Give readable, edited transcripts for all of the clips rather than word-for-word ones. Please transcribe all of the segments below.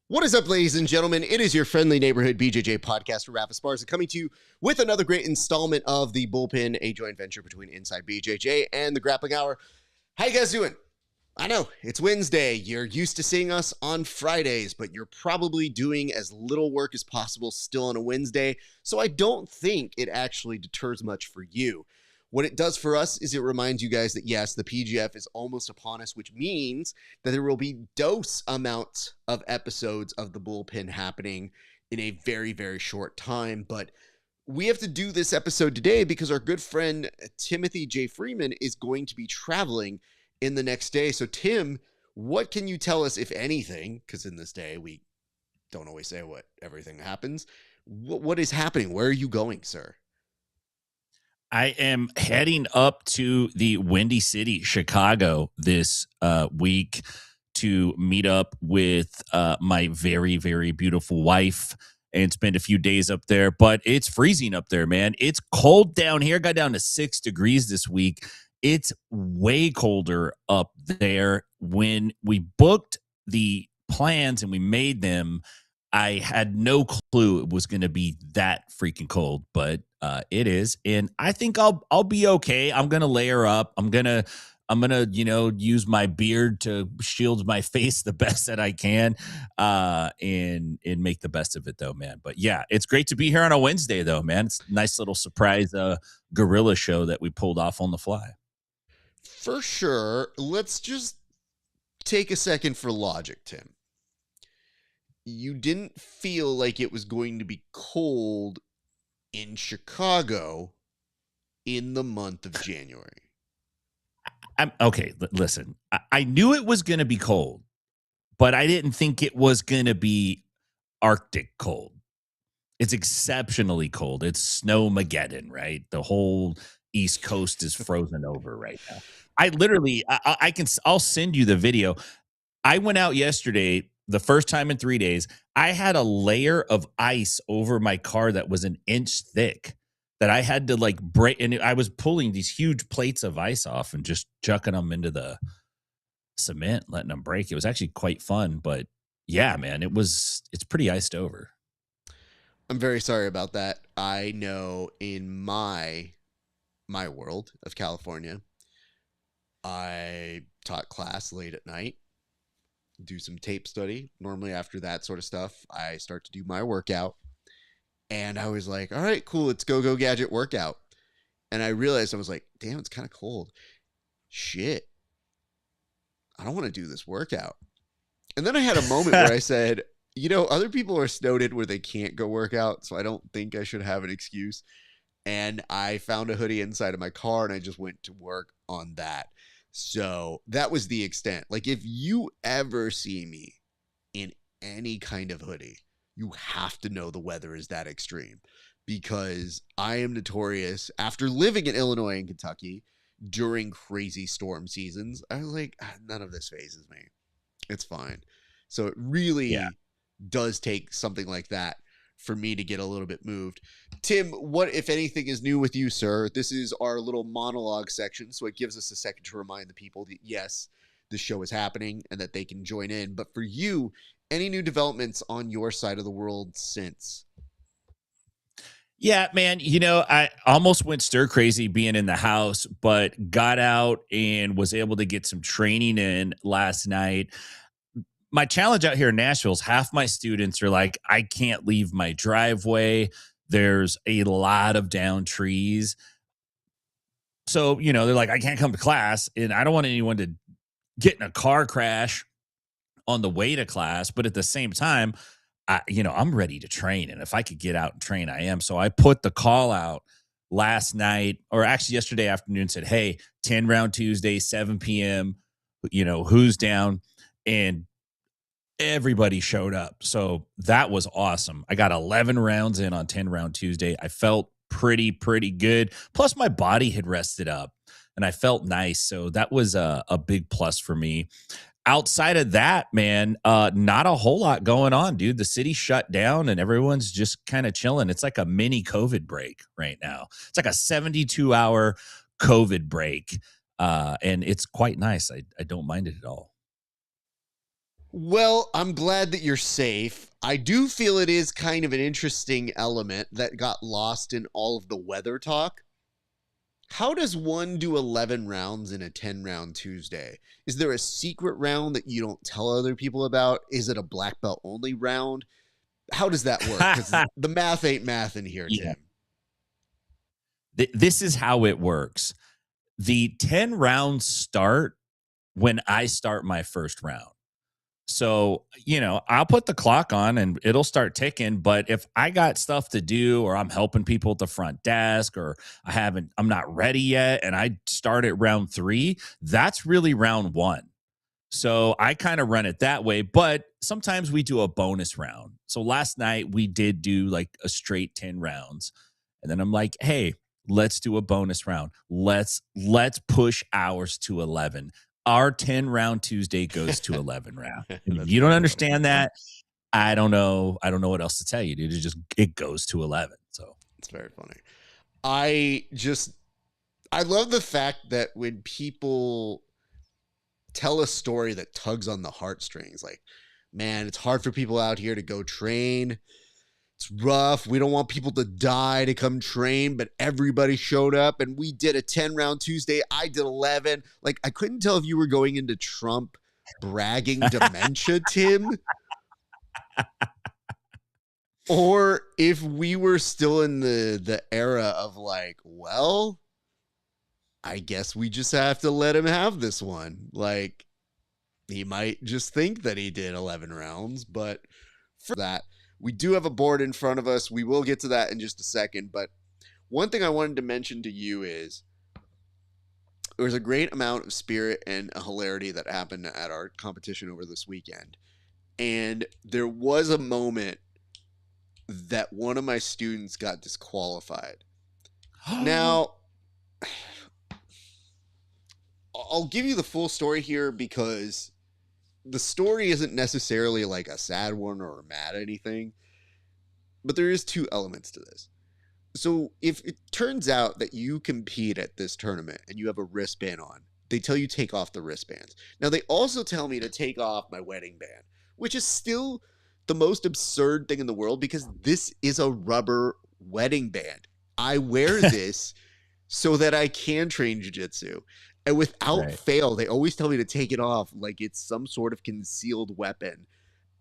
What is up, ladies and gentlemen? It is your friendly neighborhood BJJ podcaster, RAF ESPARZA, coming to you with another great installment of the Bullpen, a joint venture between Inside BJJ and the Grappling Hour. How you guys doing? I know, it's Wednesday. You're used to seeing us on Fridays, but you're probably doing as little work as possible still on a Wednesday, so I don't think it actually deters much for you. What it does for us is it reminds you guys that, yes, the PGF is almost upon us, which means that there will be dose amounts of episodes of the Bullpen happening in a very, very short time. But we have to do this episode today because our good friend Timothy J. Freeman is going to be traveling in the next day. So, Tim, what can you tell us, if anything, because in this day we don't always say what everything happens. What is happening? Where are you going, sir? I am heading up to the Windy City, Chicago this week to meet up with my very, very beautiful wife and spend a few days up there. But it's freezing up there, man. It's cold down here. Got down to 6 degrees this week. It's way colder up there. When we booked the plans and we made them, I had no clue it was going to be that freaking cold, but it is, and I think I'll be okay. I'm gonna layer up. I'm gonna use my beard to shield my face the best that I can, and make the best of it, though, man. But yeah, it's great to be here on a Wednesday, though, man. It's a nice little surprise guerrilla show that we pulled off on the fly. For sure. Let's just take a second for logic, Tim. You didn't feel like it was going to be cold in Chicago in the month of January. Okay, listen. I knew it was going to be cold, but I didn't think it was going to be Arctic cold. It's exceptionally cold. It's snowmageddon, right? The whole East Coast is frozen over right now. I literally, I'll send you the video. I went out yesterday, the first time in 3 days. I had a layer of ice over my car that was an inch thick that I had to like break. And I was pulling these huge plates of ice off and just chucking them into the cement, letting them break. It was actually quite fun. But yeah, man, it's pretty iced over. I'm very sorry about that. I know in my world of California, I taught class late at night, do some tape study. Normally after that sort of stuff, I start to do my workout. And I was like, all right, cool, let's go gadget workout. And I realized, I was like, damn, it's kind of cold. Shit. I don't want to do this workout. And then I had a moment where I said, other people are snowed in where they can't go work out, so I don't think I should have an excuse. And I found a hoodie inside of my car, and I just went to work on that. So that was the extent. Like, if you ever see me in any kind of hoodie, you have to know the weather is that extreme, because I am notorious, after living in Illinois and Kentucky during crazy storm seasons, I was like, none of this phases me. It's fine. So it really does take something like that for me to get a little bit moved. Tim, what, if anything, is new with you, sir? This is our little monologue section, so it gives us a second to remind the people that, yes, the show is happening and that they can join in. But for you, any new developments on your side of the world since? Yeah, man, I almost went stir crazy being in the house, but got out and was able to get some training in last night. My challenge out here in Nashville is half my students are like, I can't leave my driveway. There's a lot of down trees. So, they're like, I can't come to class, and I don't want anyone to get in a car crash on the way to class. But at the same time, I'm ready to train. And if I could get out and train, I am. So I put the call out last night, or actually yesterday afternoon, said, hey, 10 round Tuesday, 7 p.m., who's down? And everybody showed up. So that was awesome. I got 11 rounds in on 10 round Tuesday. I felt pretty good. Plus my body had rested up and I felt nice. So that was a big plus for me. Outside of that, man, not a whole lot going on, dude. The city shut down and everyone's just kind of chilling. It's like a mini COVID break right now. It's like a 72-hour COVID break. And it's quite nice. I don't mind it at all. Well, I'm glad that you're safe. I do feel it is kind of an interesting element that got lost in all of the weather talk. How does one do 11 rounds in a 10 round Tuesday? Is there a secret round that you don't tell other people about? Is it a black belt only round? How does that work? Because the math ain't math in here, Yeah. Tim. This is how it works. The 10 rounds start when I start my first round. So, I'll put the clock on and it'll start ticking. But if I got stuff to do or I'm helping people at the front desk or I'm not ready yet and I start at round 3, that's really round 1. So I kind of run it that way, but sometimes we do a bonus round. So last night we did do like a straight 10 rounds. And then I'm like, hey, let's do a bonus round. Let's push ours to 11. Our 10 round Tuesday goes to 11 round. And if That's you don't very funny. understand that, I don't know what else to tell you, dude. It goes to 11. So It's very funny. I love the fact that when people tell a story that tugs on the heartstrings, like, man, it's hard for people out here to go train. It's rough. We don't want people to die to come train, but everybody showed up and we did a 10 round Tuesday. I did 11. Like, I couldn't tell if you were going into Trump bragging dementia, Tim, or if we were still in the era of like, well, I guess we just have to let him have this one. Like, he might just think that he did 11 rounds, but for that, we do have a board in front of us. We will get to that in just a second. But one thing I wanted to mention to you is there was a great amount of spirit and hilarity that happened at our competition over this weekend. And there was a moment that one of my students got disqualified. Now, I'll give you the full story here because the story isn't necessarily like a sad one or a mad anything, but there is 2 elements to this. So if it turns out that you compete at this tournament and you have a wristband on, they tell you take off the wristbands. Now they also tell me to take off my wedding band, which is still the most absurd thing in the world because this is a rubber wedding band. I wear this so that I can train jiu-jitsu. And without fail, they always tell me to take it off like it's some sort of concealed weapon.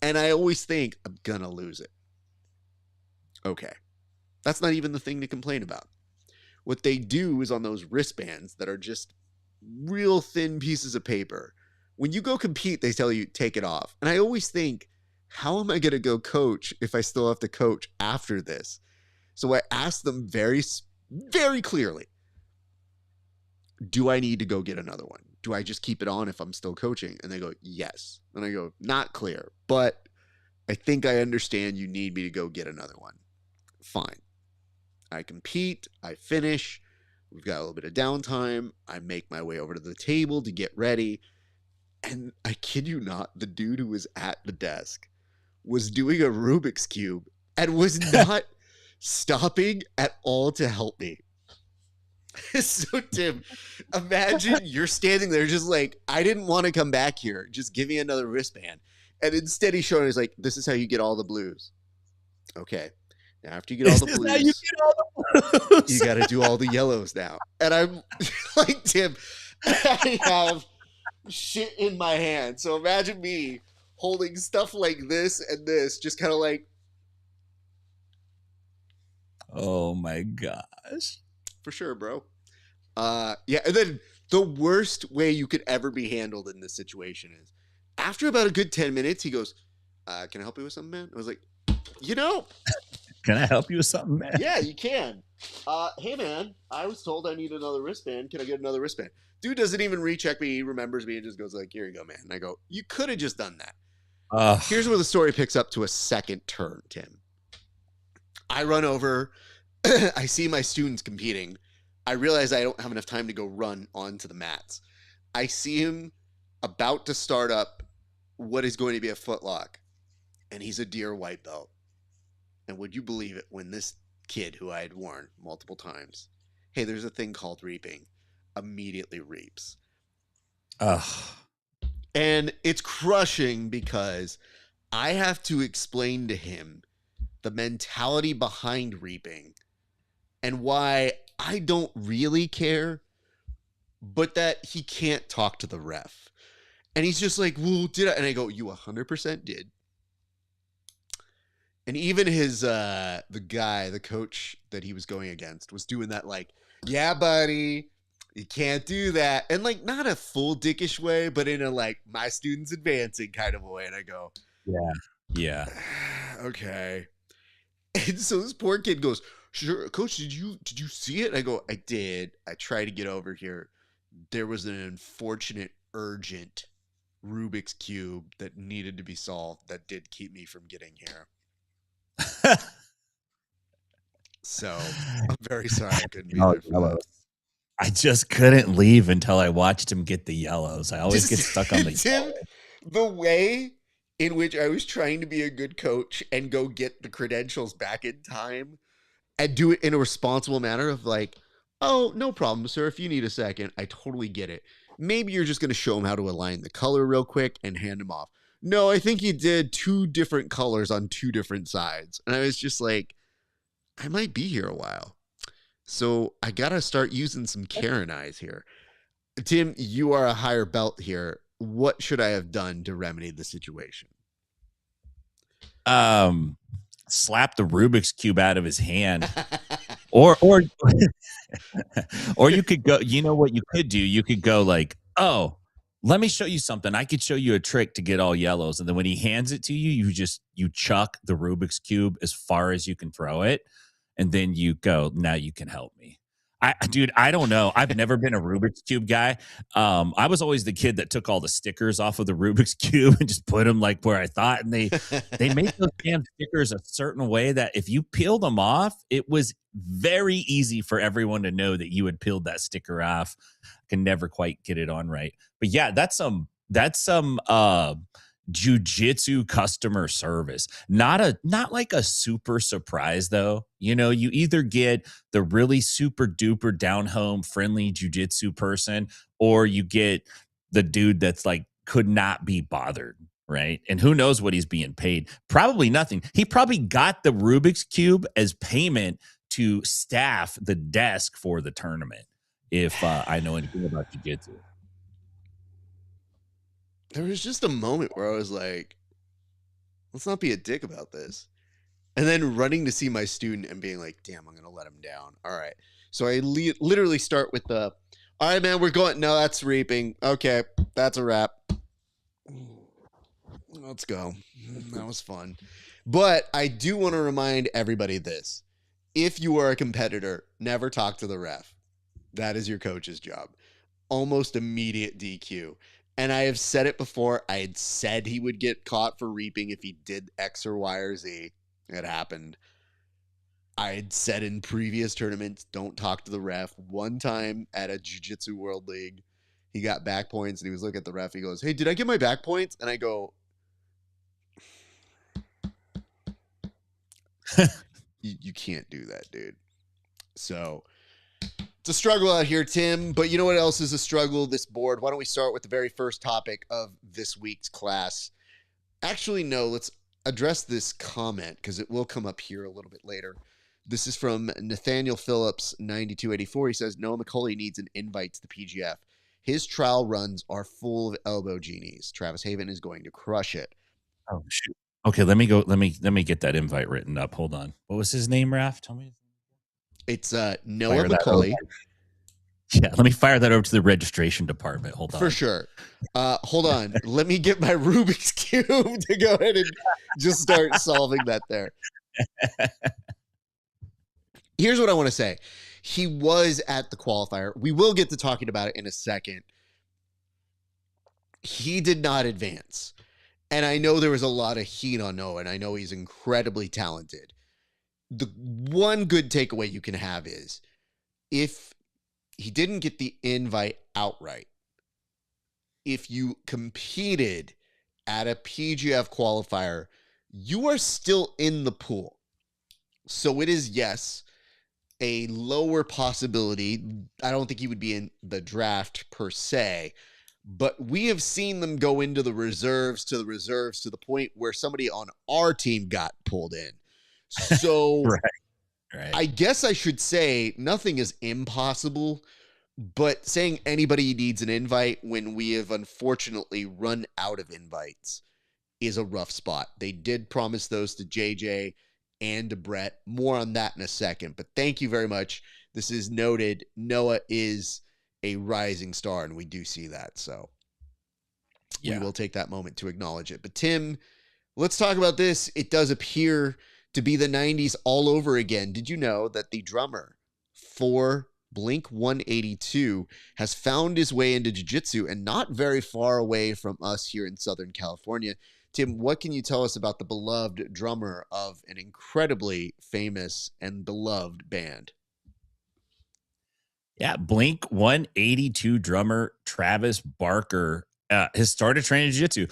And I always think, I'm gonna lose it. Okay. That's not even the thing to complain about. What they do is on those wristbands that are just real thin pieces of paper. When you go compete, they tell you, take it off. And I always think, how am I gonna go coach if I still have to coach after this? So I asked them very, very clearly, do I need to go get another one? Do I just keep it on if I'm still coaching? And they go, yes. And I go, not clear, but I think I understand you need me to go get another one. Fine. I compete, I finish, we've got a little bit of downtime, I make my way over to the table to get ready, and I kid you not, the dude who was at the desk was doing a Rubik's Cube and was not stopping at all to help me. So, Tim, imagine you're standing there just like, I didn't want to come back here. Just give me another wristband. And instead he's showing us like, this is how you get all the blues. Okay. Now, after you get all the blues, you got to do all the yellows now. And I'm like, Tim, I have shit in my hand. So imagine me holding stuff like this and this, just kind of like. Oh my gosh. For sure, bro. Yeah, and then the worst way you could ever be handled in this situation is after about a good 10 minutes, he goes, can I help you with something, man? I was like, can I help you with something, man? Yeah, you can. Hey, man, I was told I need another wristband. Can I get another wristband? Dude doesn't even recheck me. He remembers me and just goes like, here you go, man. And I go, you could have just done that. Here's where the story picks up to a second turn, Tim. I run over. I see my students competing. I realize I don't have enough time to go run onto the mats. I see him about to start up what is going to be a footlock, and he's a deer white belt. And would you believe it, when this kid who I had warned multiple times, hey, there's a thing called reaping, immediately reaps. And it's crushing because I have to explain to him the mentality behind reaping and why I don't really care, but that he can't talk to the ref. And he's just like, well, did I? And I go, you 100% did. And even his, the coach that he was going against was doing that like, yeah, buddy, you can't do that. And like, not a full dickish way, but in a like, my student's advancing kind of a way. And I go, Yeah. Yeah. okay. And so this poor kid goes, sure, coach, did you see it? And I go, I did. I tried to get over here. There was an unfortunate, urgent Rubik's Cube that needed to be solved that did keep me from getting here. So I'm very sorry I couldn't be there for that. I just couldn't leave until I watched him get the yellows. I always get stuck on the Tim, the way in which I was trying to be a good coach and go get the credentials back in time and do it in a responsible manner of like, oh, no problem, sir. If you need a second, I totally get it. Maybe you're just going to show him how to align the color real quick and hand him off. No, I think he did 2 different colors on 2 different sides. And I was just like, I might be here a while. So I got to start using some Karen eyes here. Tim, you are a higher belt here. What should I have done to remedy the situation? Slap the Rubik's Cube out of his hand. or or you could go, you know what you could do? You could go like, oh, let me show you something. I could show you a trick to get all yellows. And then when he hands it to you, you chuck the Rubik's Cube as far as you can throw it. And then you go, now you can help me. Dude, I don't know. I've never been a Rubik's Cube guy. I was always the kid that took all the stickers off of the Rubik's Cube and just put them like where I thought. And they made those damn stickers a certain way that if you peeled them off, it was very easy for everyone to know that you had peeled that sticker off. I can never quite get it on right. But yeah, that's some jujitsu customer service. Not like a super surprise though. You know, you either get the really super duper down home friendly jujitsu person, or you get the dude that's like could not be bothered, right? And who knows what he's being paid? Probably nothing. He probably got the Rubik's Cube as payment to staff the desk for the tournament. If I know anything about jujitsu. There was just a moment where I was like, let's not be a dick about this. And then running to see my student and being like, damn, I'm going to let him down. All right. So I literally start with all right, man, we're going. No, that's reaping. Okay. That's a wrap. Let's go. That was fun. But I do want to remind everybody this. If you are a competitor, never talk to the ref. That is your coach's job. Almost immediate DQ. And I have said it before. I had said he would get caught for reaping if he did X or Y or Z. It happened. I had said in previous tournaments, don't talk to the ref. One time at a Jiu-Jitsu World League, he got back points and he was looking at the ref. He goes, hey, did I get my back points? And I go, you can't do that, dude. So it's a struggle out here, Tim, but you know what else is a struggle? This board. Why don't we start with the very first topic of this week's class? Actually, no, let's address this comment because it will come up here a little bit later. This is from Nathaniel Phillips, 9284. He says, Noah McCauley needs an invite to the PGF. His trial runs are full of elbow genies. Travis Haven is going to crush it. Oh, shoot. Okay, let me go. Let me get that invite written up. Hold on. What was his name, Raf? Tell me. It's Noah McCauley. Yeah, let me fire that over to the registration department. Hold on. For sure. Hold on. Let me get my Rubik's Cube to go ahead and just start solving that there. Here's what I want to say. He was at the qualifier. We will get to talking about it in a second. He did not advance. And I know there was a lot of heat on Noah, and I know he's incredibly talented. The one good takeaway you can have is if he didn't get the invite outright, if you competed at a PGF qualifier, you are still in the pool. So it is, yes, a lower possibility. I don't think he would be in the draft per se, but we have seen them go into the reserves to the point where somebody on our team got pulled in. So Right. Right. I guess I should say nothing is impossible, but saying anybody needs an invite when we have unfortunately run out of invites is a rough spot. They did promise those to JJ and to Brett. More on that in a second, but thank you very much. This is noted. Noah is a rising star, and we do see that. So we will take that moment to acknowledge it. But Tim, let's talk about this. It does appear to be the 90s all over again. Did you know that the drummer for Blink 182 has found his way into jiu-jitsu and not very far away from us here in Southern California? Tim, what can you tell us about the beloved drummer of an incredibly famous and beloved band? Yeah, Blink 182 drummer Travis Barker has started training jiu-jitsu.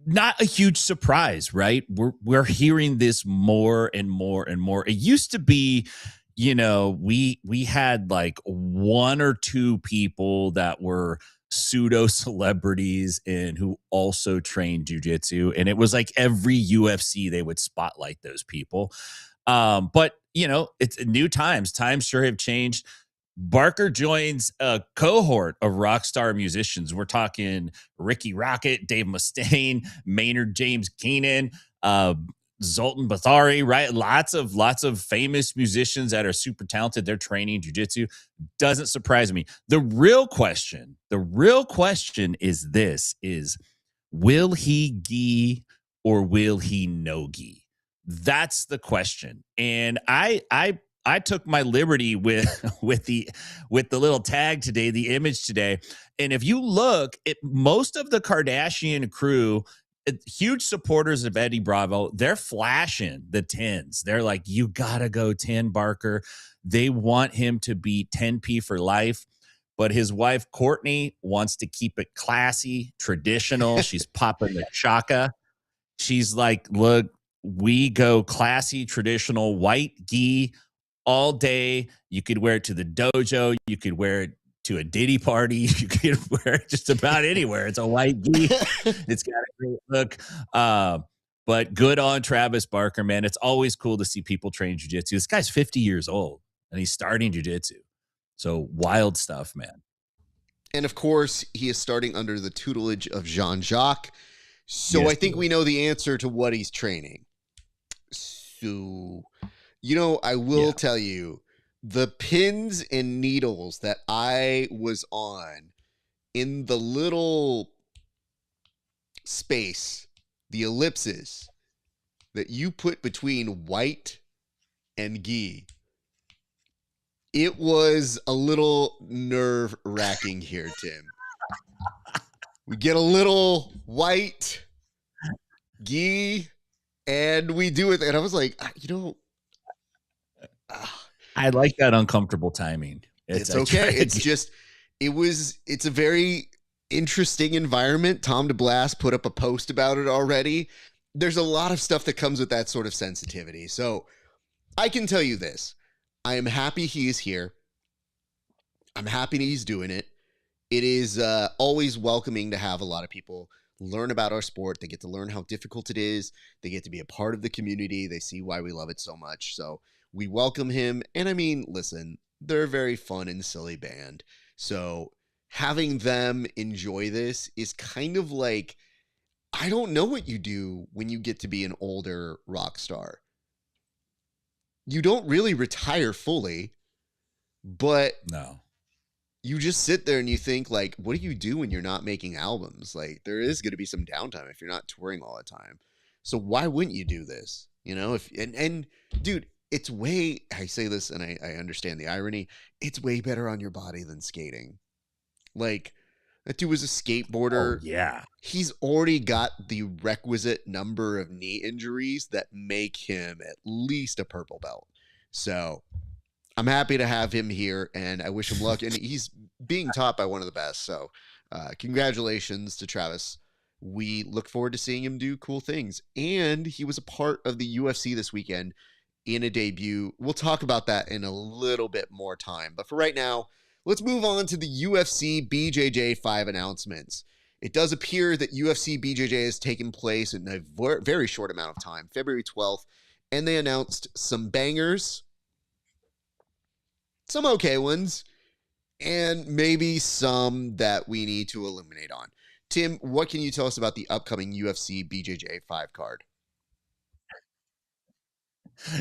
Not a huge surprise, right? We're hearing this more and more and more. It used to be, we had like one or two people that were pseudo celebrities and who also trained jujitsu, and it was like every UFC they would spotlight those people. But it's new times. Times sure have changed. Barker joins a cohort of rock star musicians. We're talking Ricky Rocket, Dave Mustaine, Maynard James Keenan, Zoltan Bathari, right? Lots of famous musicians that are super talented. They're training jujitsu. Doesn't surprise me. The real question is this: will he gi or will he no gi? That's the question. And I took my liberty with the little tag today, the image today. And if you look at most of the Kardashian crew, huge supporters of Eddie Bravo, they're flashing the 10s. They're like, you gotta go 10, Barker. They want him to be 10P for life. But his wife, Courtney, wants to keep it classy, traditional. She's popping the chaka. She's like, look, we go classy, traditional, white gi all day. You could wear it to the dojo. You could wear it to a Diddy party. You could wear it just about anywhere. It's a white gi. It's got a great look. But good on Travis Barker, man. It's always cool to see people train jiu-jitsu. This guy's 50 years old, and he's starting jiu-jitsu. So wild stuff, man. And of course, he is starting under the tutelage of Jean-Jacques. So Yes, I think we know the answer to what he's training. So, I will tell you, the pins and needles that I was on in the little space, the ellipses that you put between white and gi, it was a little nerve-wracking here, Tim. We get a little white gi, and we do it. And I was like, I like that uncomfortable timing. It's okay. It's a very interesting environment. Tom DeBlas put up a post about it already. There's a lot of stuff that comes with that sort of sensitivity. So I can tell you this. I am happy he is here. I'm happy he's doing it. It is always welcoming to have a lot of people learn about our sport. They get to learn how difficult it is. They get to be a part of the community. They see why we love it so much. So we welcome him. And I mean, listen, they're a very fun and silly band. So having them enjoy this is kind of like, I don't know what you do when you get to be an older rock star. You don't really retire fully, but No. you just sit there and you think, like, what do you do when you're not making albums? Like, there is going to be some downtime if you're not touring all the time. So why wouldn't you do this? And dude, it's way, I say this and I understand the irony, it's way better on your body than skating. Like, that dude was a skateboarder. Oh, yeah. He's already got the requisite number of knee injuries that make him at least a purple belt. So I'm happy to have him here, and I wish him luck. And he's being taught by one of the best. So congratulations to Travis. We look forward to seeing him do cool things. And he was a part of the UFC this weekend in a debut. We'll talk about that in a little bit more time. But for right now, let's move on to the UFC BJJ 5 announcements. It does appear that UFC BJJ has taken place in a very short amount of time, February 12th, and they announced some bangers, some okay ones, and maybe some that we need to eliminate on. Tim, what can you tell us about the upcoming UFC BJJ 5 card?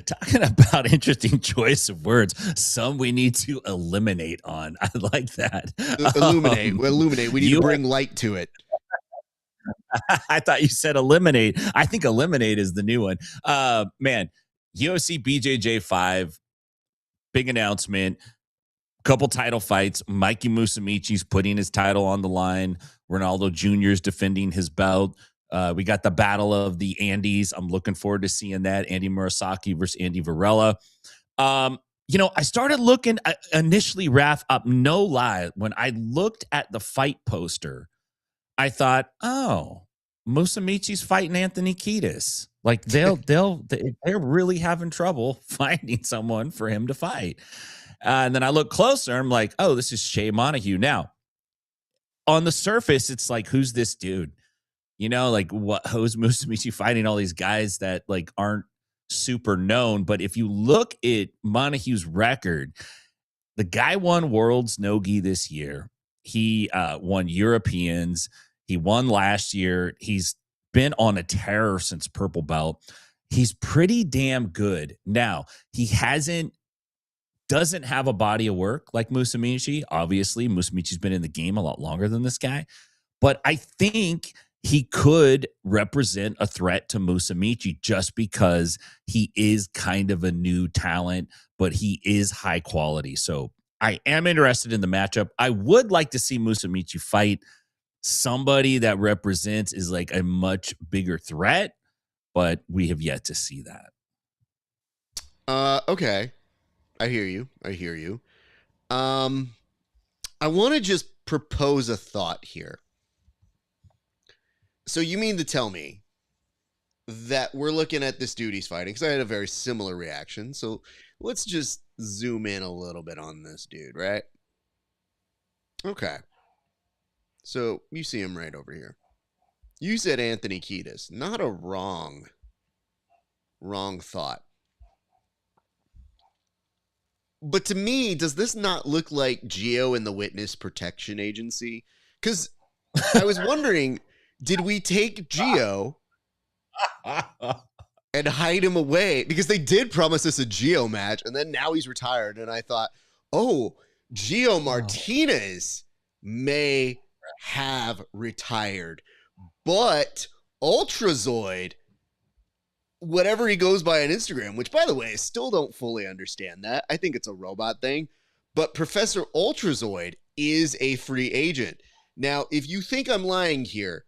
Talking about interesting choice of words. Some we need to eliminate on. I like that. Illuminate. We need to bring light to it. I thought you said eliminate. I think eliminate is the new one. Man, UFC BJJ 5, big announcement. Couple title fights. Mikey Musumeci's putting his title on the line. Ronaldo Jr.'s defending his belt. We got the battle of the Andys. I'm looking forward to seeing that. Andy Murasaki versus Andy Varela. I started looking initially, Raf, up, no lie. When I looked at the fight poster, I thought, oh, Musumeci's fighting Anthony Kiedis. Like they're really having trouble finding someone for him to fight. And then I look closer, I'm like, oh, this is Shea Montague. Now, on the surface, it's like, who's this dude? Like who's Musumeci fighting all these guys that like aren't super known? But if you look at Montague's record, the guy won Worlds Nogi this year. He won Europeans. He won last year. He's been on a tear since purple belt. He's pretty damn good. Now, he doesn't have a body of work like Musumeci. Obviously, Musumeci's been in the game a lot longer than this guy. But I think he could represent a threat to Musumeci just because he is kind of a new talent, but he is high quality. So I am interested in the matchup. I would like to see Musumeci fight somebody that represents is like a much bigger threat, but we have yet to see that. Okay. I hear you. I want to just propose a thought here. So you mean to tell me that we're looking at this dude he's fighting, because I had a very similar reaction. So let's just zoom in a little bit on this dude, right? Okay. So you see him right over here. You said Anthony Kiedis. Not a wrong thought. But to me, does this not look like Geo and the Witness Protection Agency? Because I was wondering, did we take Geo and hide him away? Because they did promise us a Geo match, and then now he's retired. And I thought, oh, Geo Martinez may have retired. But Ultrazoid, whatever he goes by on Instagram, which, by the way, I still don't fully understand that. I think it's a robot thing. But Professor Ultrazoid is a free agent. Now, if you think I'm lying here,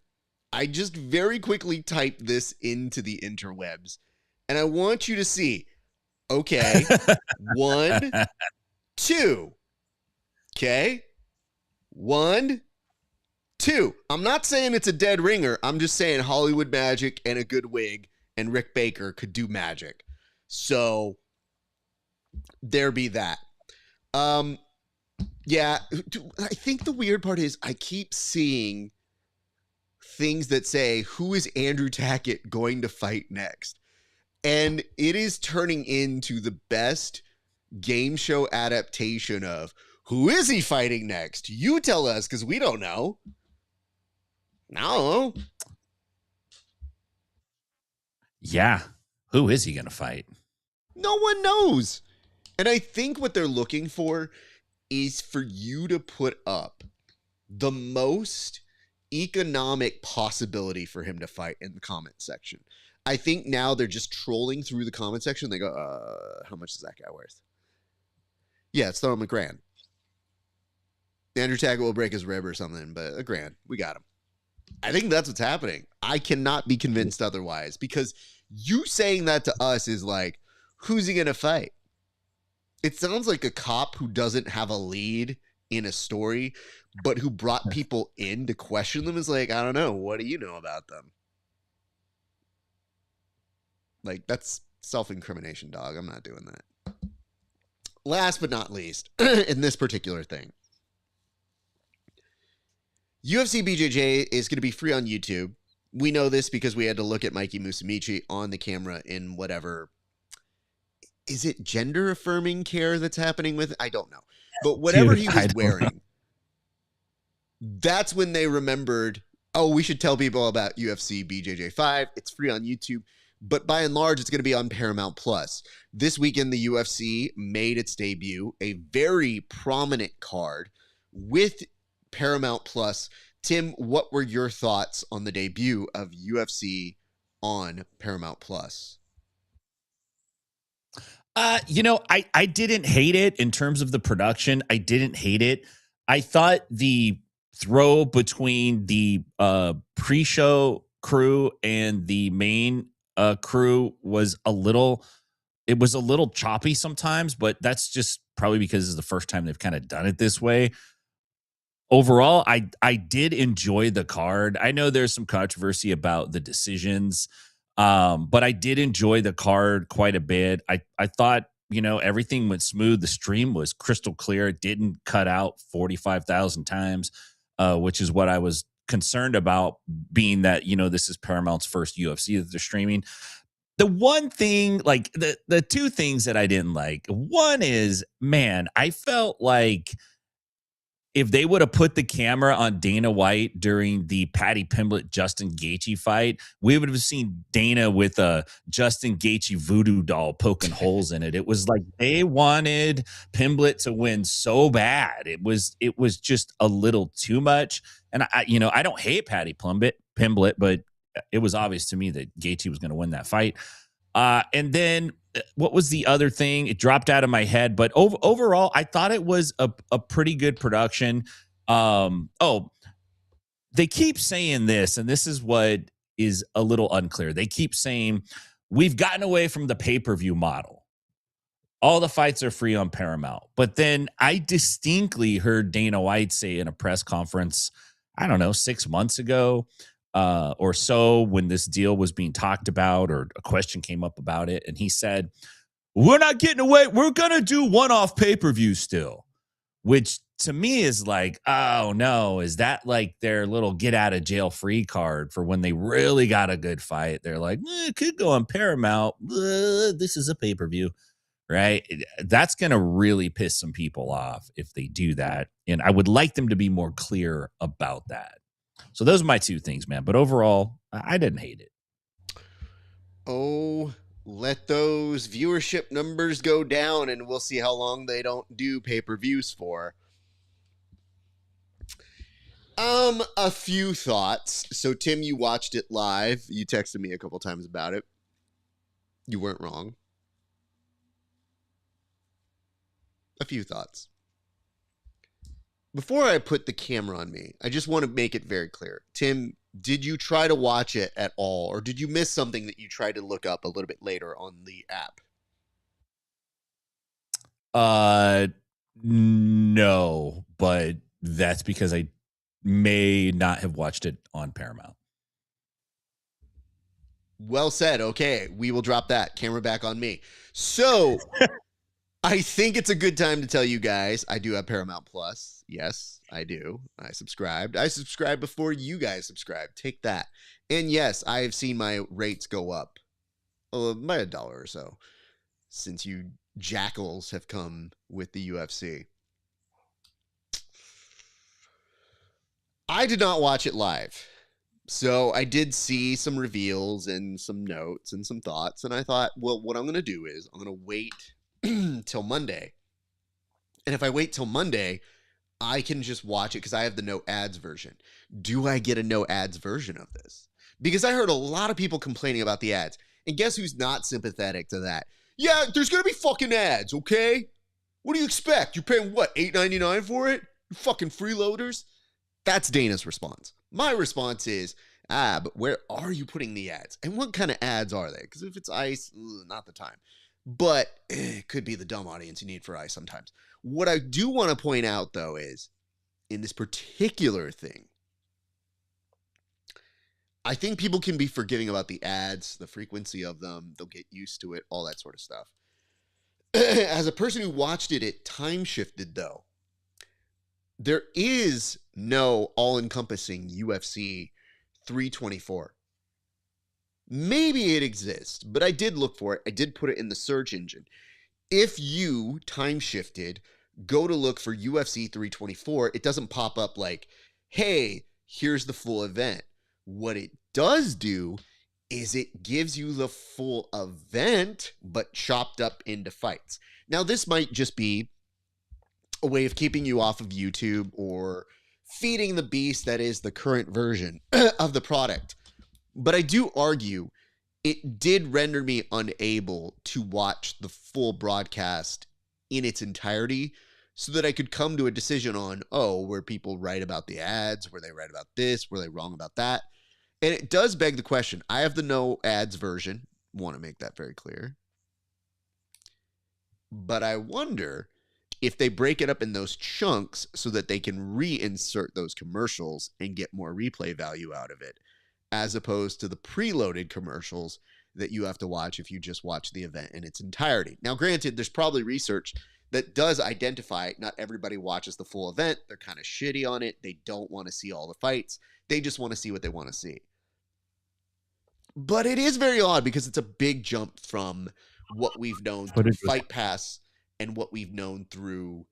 I just very quickly typed this into the interwebs. And I want you to see, okay, 1, 2. Okay? 1, 2. I'm not saying it's a dead ringer. I'm just saying Hollywood magic and a good wig and Rick Baker could do magic. So there be that. Yeah, I think the weird part is I keep seeing things that say, who is Andrew Tackett going to fight next? And it is turning into the best game show adaptation of, who is he fighting next? You tell us, because we don't know. No. Yeah. Who is he going to fight? No one knows. And I think what they're looking for is for you to put up the most economic possibility for him to fight in the comment section. I think now they're just trolling through the comment section. They go, how much is that guy worth? Yeah, it's throw him $1,000. Andrew Tackett will break his rib or something, but $1,000. We got him. I think that's what's happening. I cannot be convinced otherwise, because you saying that to us is like, who's he going to fight? It sounds like a cop who doesn't have a lead in a story, but who brought people in to question them is like, I don't know. What do you know about them? Like, that's self-incrimination, dog. I'm not doing that. Last but not least, in this particular thing, UFC BJJ is going to be free on YouTube. We know this because we had to look at Mikey Musumeci on the camera in whatever. Is it gender affirming care that's happening with it? I don't know. But whatever Dude, he I was don't know. wearing, that's when they remembered, oh, we should tell people about UFC BJJ 5. It's free on YouTube. But by and large, it's going to be on Paramount Plus. This weekend, the UFC made its debut, a very prominent card with Paramount Plus. Tim, what were your thoughts on the debut of UFC on Paramount Plus? I didn't hate it in terms of the production. I didn't hate it. I thought the throw between the pre-show crew and the main crew was a little choppy sometimes, but that's just probably because it's the first time they've kind of done it this way. Overall, I did enjoy the card. I know there's some controversy about the decisions, but I did enjoy the card quite a bit. I thought, everything went smooth. The stream was crystal clear. It didn't cut out 45,000 times, which is what I was concerned about, being that, this is Paramount's first UFC that they're streaming. The one thing, like the two things that I didn't like, one is, man, I felt like if they would have put the camera on Dana White during the Patty Pimblett Justin Gaethje fight, we would have seen Dana with a Justin Gaethje voodoo doll poking holes in it. It was like they wanted Pimblett to win so bad. It was just a little too much. And I don't hate Patty Pimblett, but it was obvious to me that Gaethje was going to win that fight. And then what was the other thing? It dropped out of my head, but overall, I thought it was a pretty good production. They keep saying this, and this is what is a little unclear. They keep saying we've gotten away from the pay-per-view model. All the fights are free on Paramount. But then I distinctly heard Dana White say in a press conference, I don't know, 6 months ago, or so, when this deal was being talked about, or a question came up about it, and he said, we're not getting away. We're going to do one-off pay-per-view still, which to me is like, oh no, is that like their little get out of jail free card for when they really got a good fight? They're like, it could go on Paramount. This is a pay-per-view, right? That's going to really piss some people off if they do that. And I would like them to be more clear about that. So those are my two things, man. But overall, I didn't hate it. Oh, let those viewership numbers go down and we'll see how long they don't do pay-per-views for. A few thoughts. So Tim, you watched it live. You texted me a couple times about it. You weren't wrong. A few thoughts. Before I put the camera on me, I just want to make it very clear. Tim, did you try to watch it at all, or did you miss something that you tried to look up a little bit later on the app? No, but that's because I may not have watched it on Paramount. Well said. Okay, we will drop that. Camera back on me. So, I think it's a good time to tell you guys I do have Paramount Plus. Yes, I do. I subscribed. I subscribed before you guys subscribed. Take that. And yes, I have seen my rates go up by $1 or so since you jackals have come with the UFC. I did not watch it live. So I did see some reveals and some notes and some thoughts. And I thought, well, what I'm going to do is I'm going to wait till Monday. And if I wait till Monday, I can just watch it because I have the no ads version. Do I get a no ads version of this? Because I heard a lot of people complaining about the ads. And guess who's not sympathetic to that? Yeah, there's going to be fucking ads, okay? What do you expect? You're paying what, $8.99 for it? You fucking freeloaders? That's Dana's response. My response is, but where are you putting the ads? And what kind of ads are they? Because if it's ice, not the time. But it could be the dumb audience you need for ice sometimes. What I do want to point out, though, is in this particular thing, I think people can be forgiving about the ads, the frequency of them. They'll get used to it, all that sort of stuff. As a person who watched it, it time shifted, though. There is no all-encompassing UFC 324. Maybe it exists, but I did look for it. I did put it in the search engine. If you time shifted, go to look for UFC 324, it doesn't pop up like, hey, here's the full event. What it does do is it gives you the full event, but chopped up into fights. Now, this might just be a way of keeping you off of YouTube or feeding the beast that is the current version of the product. But I do argue it did render me unable to watch the full broadcast in its entirety so that I could come to a decision on, oh, were people right about the ads? Were they right about this? Were they wrong about that? And it does beg the question. I have the no ads version. Want to make that very clear. But I wonder if they break it up in those chunks so that they can reinsert those commercials and get more replay value out of it, as opposed to the preloaded commercials that you have to watch if you just watch the event in its entirety. Now, granted, there's probably research that does identify not everybody watches the full event. They're kind of shitty on it. They don't want to see all the fights. They just want to see what they want to see. But it is very odd because it's a big jump from what we've known through Fight Pass and what we've known through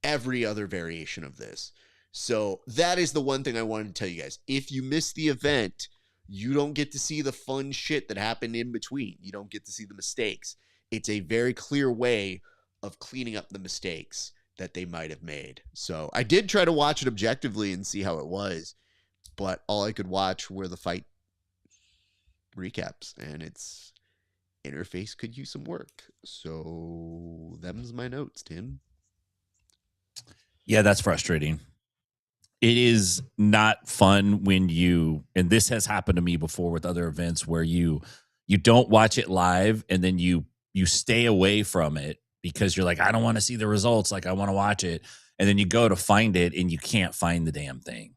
every other variation of this. So that is the one thing I wanted to tell you guys. If you miss the event, you don't get to see the fun shit that happened in between. You don't get to see the mistakes. It's a very clear way of cleaning up the mistakes that they might have made. So I did try to watch it objectively and see how it was, but all I could watch were the fight recaps, and its interface could use some work. So them's my notes, Tim. Yeah, that's frustrating. It is not fun when you, and this has happened to me before with other events where you don't watch it live and then you stay away from it because you're like, I don't want to see the results, like I want to watch it, and then you go to find it and you can't find the damn thing,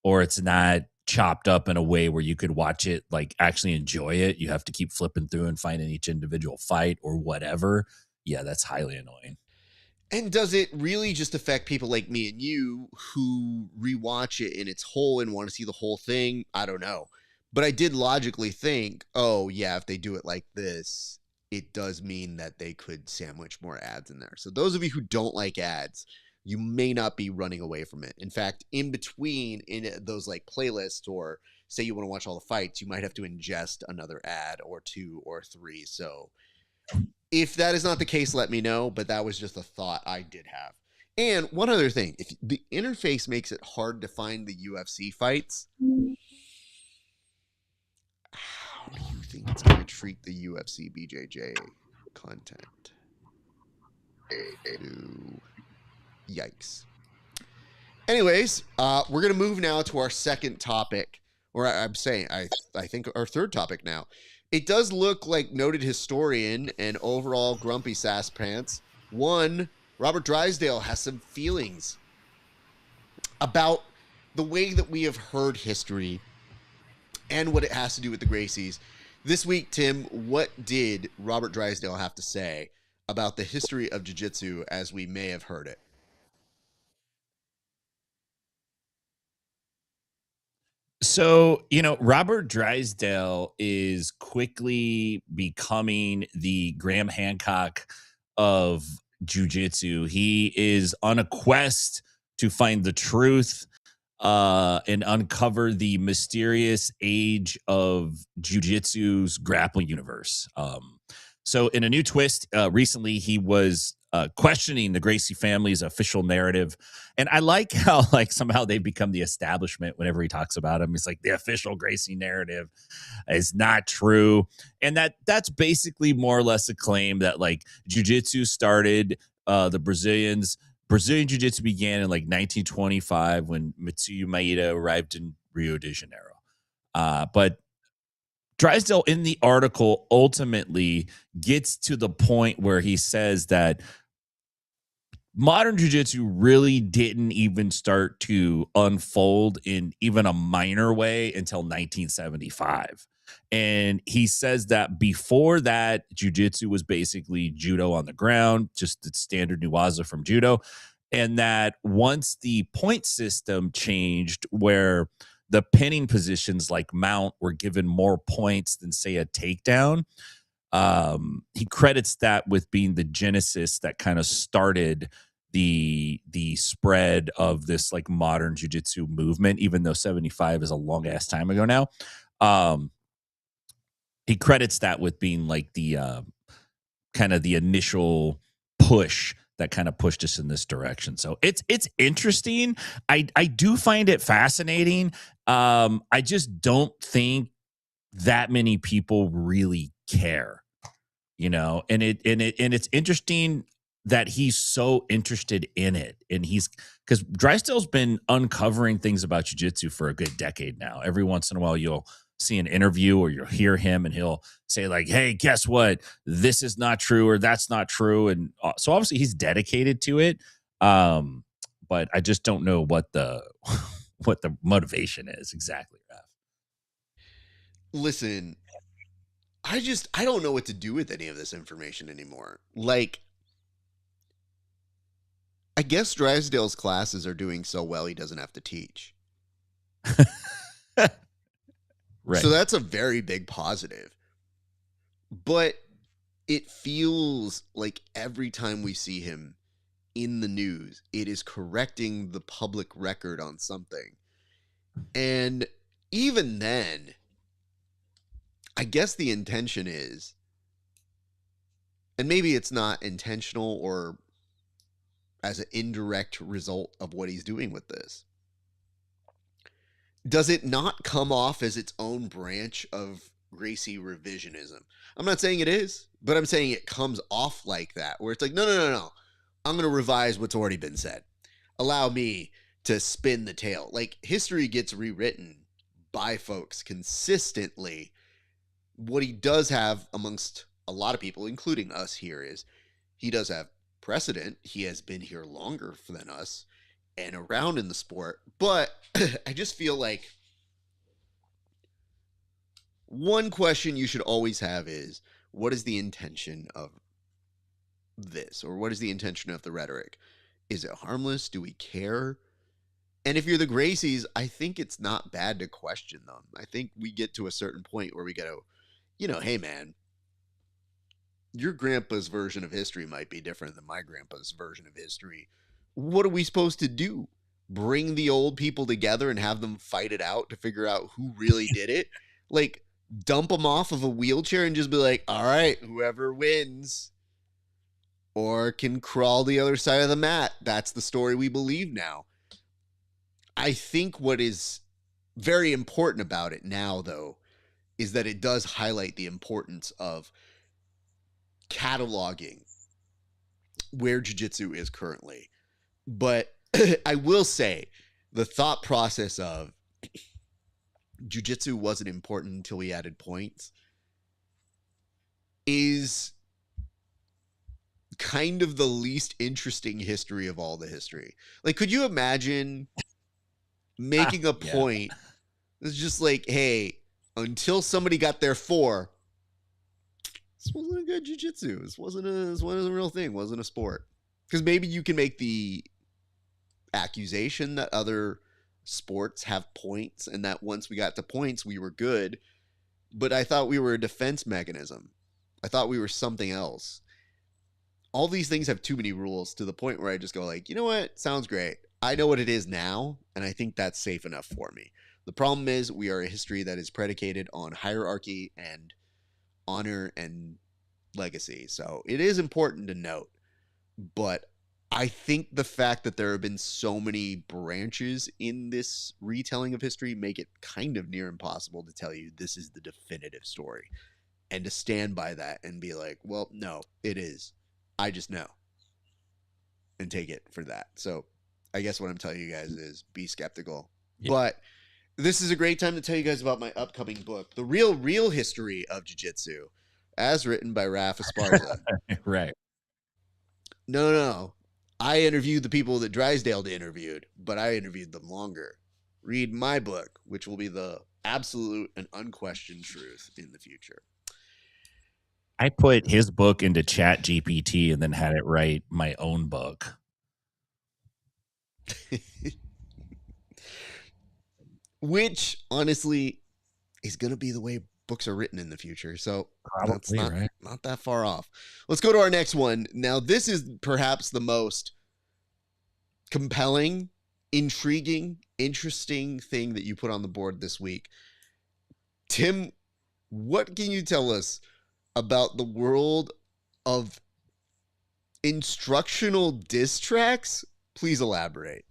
or it's not chopped up in a way where you could watch it, like actually enjoy it. You have to keep flipping through and finding each individual fight or whatever. Yeah, that's highly annoying. And does it really just affect people like me and you who rewatch it in its whole and want to see the whole thing? I don't know. But I did logically think, oh, yeah, if they do it like this, it does mean that they could sandwich more ads in there. So those of you who don't like ads, you may not be running away from it. In fact, in between in those like playlists, or say you want to watch all the fights, you might have to ingest another ad or two or three. So if that is not the case, let me know. But that was just a thought I did have. And one other thing, if the interface makes it hard to find the UFC fights, how do you think it's going to treat the UFC BJJ content? Yikes. Anyways, we're going to move now to our second topic, or I'm saying, I think our third topic now. It does look like noted historian and overall grumpy sass pants. One, Robert Drysdale has some feelings about the way that we have heard history and what it has to do with the Gracies. This week, Tim, what did Robert Drysdale have to say about the history of jiu-jitsu as we may have heard it? So, Robert Drysdale is quickly becoming the Graham Hancock of jiu-jitsu. He is on a quest to find the truth and uncover the mysterious age of jiu-jitsu's grappling universe. So in a new twist, recently he was questioning the Gracie family's official narrative. And I like how like somehow they've become the establishment whenever he talks about him. It's like the official Gracie narrative is not true. And that's basically more or less a claim that like jiu-jitsu started, the Brazilian jiu-jitsu began in like 1925 when Mitsuyo Maeda arrived in Rio de Janeiro. But Drysdale in the article ultimately gets to the point where he says that modern jiu-jitsu really didn't even start to unfold in even a minor way until 1975. And he says that before that, jiu-jitsu was basically judo on the ground, just the standard nuwaza from judo. and that once the point system changed, where the pinning positions like mount were given more points than say a takedown, he credits that with being the genesis that kind of started the spread of this like modern jiu-jitsu movement, even though 75 is a long ass time ago now. um he credits that with being like the kind of the initial push that kind of pushed us in this direction. So it's interesting. I do find it fascinating. I just don't think that many people really care, you know. And it's interesting that he's so interested in it, and he's because Drysdale's been uncovering things about jiu-jitsu for a good decade now. Every once in a while you'll see an interview or you'll hear him and he'll say like, hey, guess what, this is not true or that's not true. And so obviously he's dedicated to it. But I just don't know what the what the motivation is exactly, Raph. Listen, I don't know what to do with any of this information anymore. Like, I guess Drysdale's classes are doing so well he doesn't have to teach. Right. So that's a very big positive. But it feels like every time we see him in the news, it is correcting the public record on something. And even then, I guess the intention is, and maybe it's not intentional or as an indirect result of what he's doing with this, does it not come off as its own branch of Gracie revisionism? I'm not saying it is, but I'm saying it comes off like that, where it's like, no. I'm going to revise what's already been said. Allow me to spin the tale. Like, history gets rewritten by folks consistently. What he does have amongst a lot of people, including us here, is he does have precedent. He has been here longer than us and around in the sport. But I just feel like one question you should always have is, what is the intention of this? Or what is the intention of the rhetoric? Is it harmless? Do we care? And if you're the Gracies, I think it's not bad to question them. I think we get to a certain point where we go, hey man, your grandpa's version of history might be different than my grandpa's version of history. What are we supposed to do? Bring the old people together and have them fight it out to figure out who really did it? Like, dump them off of a wheelchair and just be like, all right, whoever wins or can crawl the other side of the mat. That's the story we believe now. I think what is very important about it now, though, is that it does highlight the importance of cataloging where jiu-jitsu is currently. But I will say the thought process of jiu-jitsu wasn't important until we added points is kind of the least interesting history of all the history. Like, could you imagine making a point that's just like, hey, until somebody got their 4, this wasn't a good jiu-jitsu. This wasn't a real thing. It wasn't a sport. Because maybe you can make the accusation that other sports have points and that once we got to points, we were good. But I thought we were a defense mechanism. I thought we were something else. All these things have too many rules to the point where I just go like, you know what? Sounds great. I know what it is now, and I think that's safe enough for me. The problem is we are a history that is predicated on hierarchy and honor and legacy. So it is important to note. But I think the fact that there have been so many branches in this retelling of history make it kind of near impossible to tell you this is the definitive story. And to stand by that and be like, well, no, it is. I just know. And take it for that. So I guess what I'm telling you guys is be skeptical. Yeah. But this is a great time to tell you guys about my upcoming book, The Real History of Jiu-Jitsu, as written by RAF ESPARZA. Right. No. I interviewed the people that Drysdale interviewed, but I interviewed them longer. Read my book, which will be the absolute and unquestioned truth in the future. I put his book into Chat GPT and then had it write my own book. Which honestly is going to be the way books are written in the future. So that's Probably, right? not that far off. Let's go to our next one. Now, this is perhaps the most compelling, intriguing, interesting thing that you put on the board this week. Tim, what can you tell us about the world of instructional diss tracks? Please elaborate.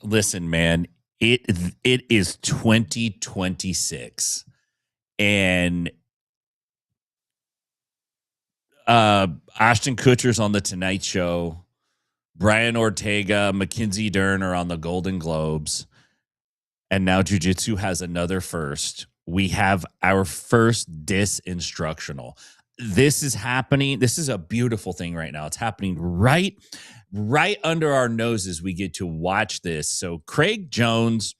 Listen, man, it it is 2026, and Ashton Kutcher's on the Tonight Show. Brian Ortega, Mackenzie Dern are on the Golden Globes, and now Jiu-Jitsu has another first. We have our first diss instructional. This is happening. This is a beautiful thing right now. It's happening right under our noses. We get to watch this. So Craig Jones,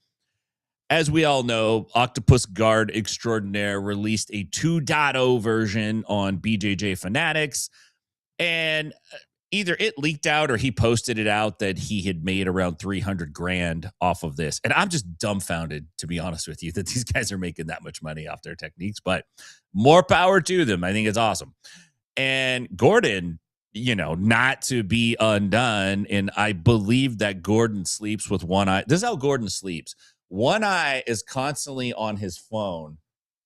as we all know, Octopus Guard Extraordinaire released a 2.0 version on BJJ Fanatics, and either it leaked out or he posted it out that he had made around 300 grand off of this. And I'm just dumbfounded, to be honest with you, that these guys are making that much money off their techniques, but more power to them. I think it's awesome. And Gordon, not to be undone. And I believe that Gordon sleeps with one eye. This is how Gordon sleeps. One eye is constantly on his phone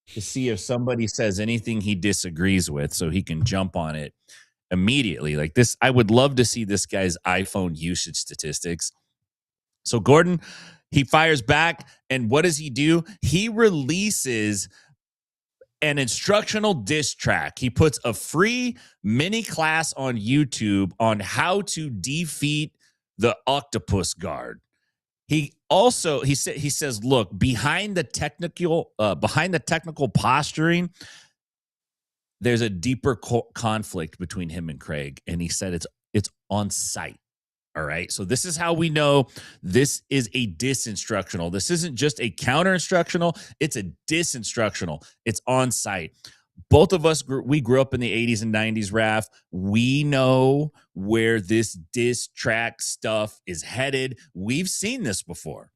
to see if somebody says anything he disagrees with so he can jump on it immediately. Like this, I would love to see this guy's iPhone usage statistics. So Gordon, he fires back, and what does he do? He releases an instructional diss track. He puts a free mini class on YouTube on how to defeat the Octopus Guard. He says, look, behind the technical posturing, there's a deeper conflict between him and Craig, and he said it's on site. All right. So this is how we know this is a diss instructional. This isn't just a counter instructional. It's a diss instructional. It's on site. Both of us, we grew up in the 80s and 90s, RAF. We know where this diss track stuff is headed. We've seen this before.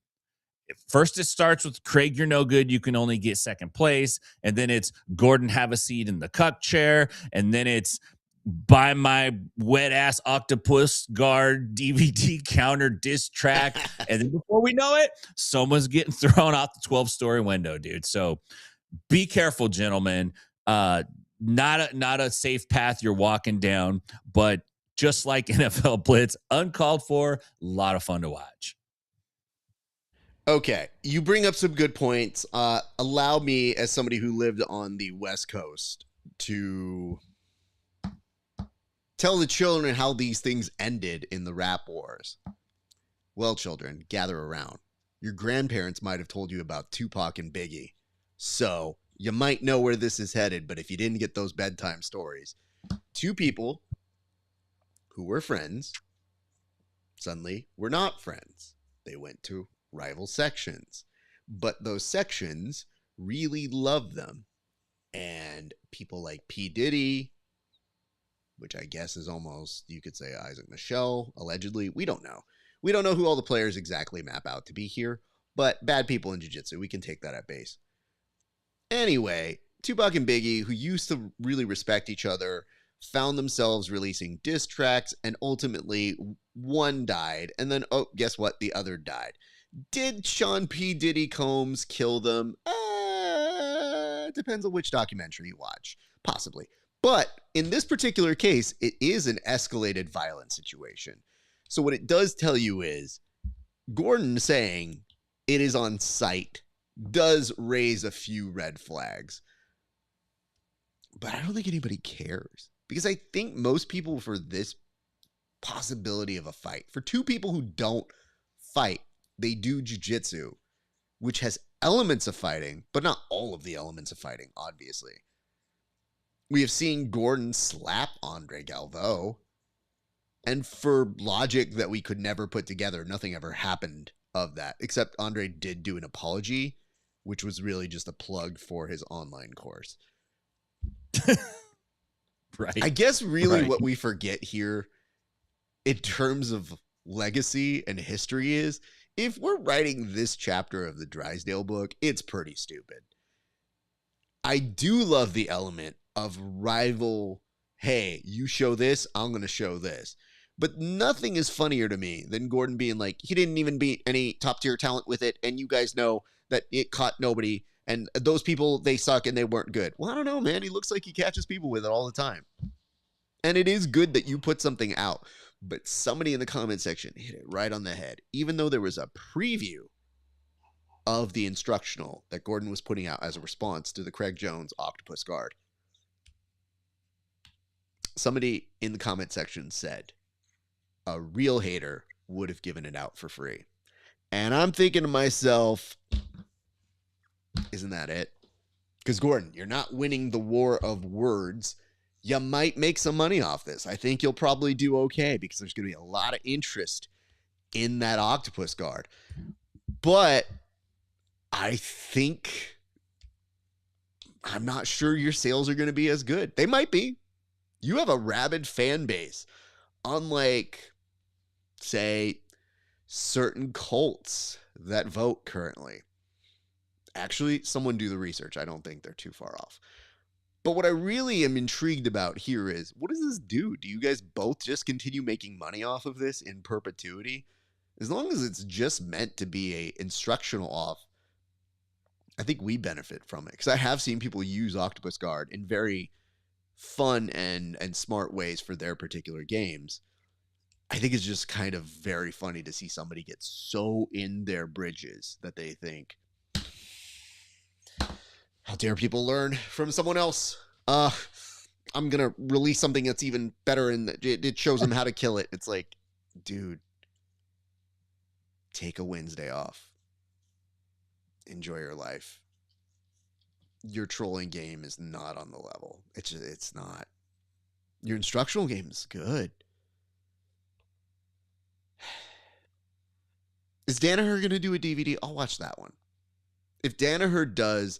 First, it starts with Craig, you're no good. You can only get second place. And then it's Gordon, have a seat in the cuck chair. And then it's buy my wet ass Octopus Guard DVD counter disc track. And then before we know it, someone's getting thrown out the 12-story window, dude. So be careful, gentlemen. Not a safe path you're walking down, but just like NFL Blitz, uncalled for, a lot of fun to watch. Okay, you bring up some good points. Allow me, as somebody who lived on the West Coast, to tell the children how these things ended in the rap wars. Well, children, gather around. Your grandparents might have told you about Tupac and Biggie. So, you might know where this is headed, but if you didn't get those bedtime stories, two people who were friends suddenly were not friends. They went to rival sections, but those sections really loved them. And people like P. Diddy, which I guess is almost, you could say, Isaac Michelle, allegedly. We don't know. We don't know who all the players exactly map out to be here, but bad people in jiu-jitsu, we can take that at base. Anyway, Tupac and Biggie, who used to really respect each other, found themselves releasing diss tracks, and ultimately one died, and then, oh, guess what? The other died. Did Sean P. Diddy Combs kill them? Depends on which documentary you watch. Possibly. But in this particular case, it is an escalated violent situation. So what it does tell you is Gordon saying it is on site does raise a few red flags. But I don't think anybody cares. Because I think most people, for this possibility of a fight, for two people who don't fight, they do jiu-jitsu, which has elements of fighting, but not all of the elements of fighting, obviously. We have seen Gordon slap Andre Galvo, and for logic that we could never put together, nothing ever happened of that, except Andre did do an apology, which was really just a plug for his online course. Right. I guess really what we forget here in terms of legacy and history is, if we're writing this chapter of the Drysdale book, it's pretty stupid. I do love the element of rival, hey, you show this, I'm going to show this. But nothing is funnier to me than Gordon being like, he didn't even beat any top tier talent with it, and you guys know that it caught nobody, and those people, they suck and they weren't good. Well, I don't know, man. He looks like he catches people with it all the time. And it is good that you put something out, but somebody in the comment section hit it right on the head. Even though there was a preview of the instructional that Gordon was putting out as a response to the Craig Jones Octopus Guard, somebody in the comment section said a real hater would have given it out for free. And I'm thinking to myself, isn't that it? Because, Gordon, you're not winning the war of words. You might make some money off this. I think you'll probably do okay because there's going to be a lot of interest in that Octopus Guard. But I think, I'm not sure your sales are going to be as good. They might be. You have a rabid fan base, unlike, say, certain cults that vote currently. Actually, someone do the research. I don't think they're too far off. But what I really am intrigued about here is, what does this do? Do you guys both just continue making money off of this in perpetuity? As long as it's just meant to be a instructional off, I think we benefit from it. Because I have seen people use Octopus Guard in very fun and smart ways for their particular games. I think it's just kind of very funny to see somebody get so in their bridges that they think, how dare people learn from someone else? I'm going to release something that's even better and it shows them how to kill it. It's like, dude, take a Wednesday off. Enjoy your life. Your trolling game is not on the level. It's not. Your instructional game is good. Is Danaher going to do a DVD? I'll watch that one. If Danaher does,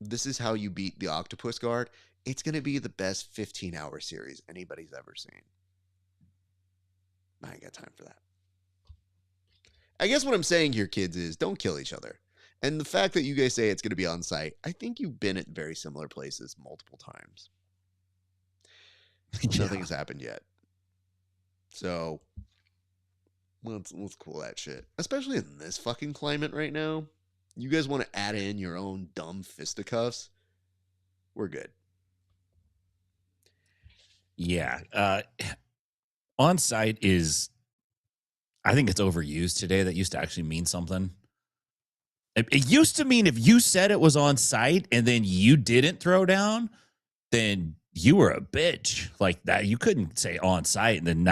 this is how you beat the Octopus Guard, it's going to be the best 15-hour series anybody's ever seen. I ain't got time for that. I guess what I'm saying here, kids, is don't kill each other. And the fact that you guys say it's going to be on site, I think you've been at very similar places multiple times. Yeah. Nothing has happened yet. So, let's cool that shit. Especially in this fucking climate right now. You guys want to add in your own dumb fisticuffs? We're good. Yeah. On site is, I think it's overused today. That used to actually mean something. It used to mean if you said it was on site and then you didn't throw down, then you were a bitch. Like that. You couldn't say on site and then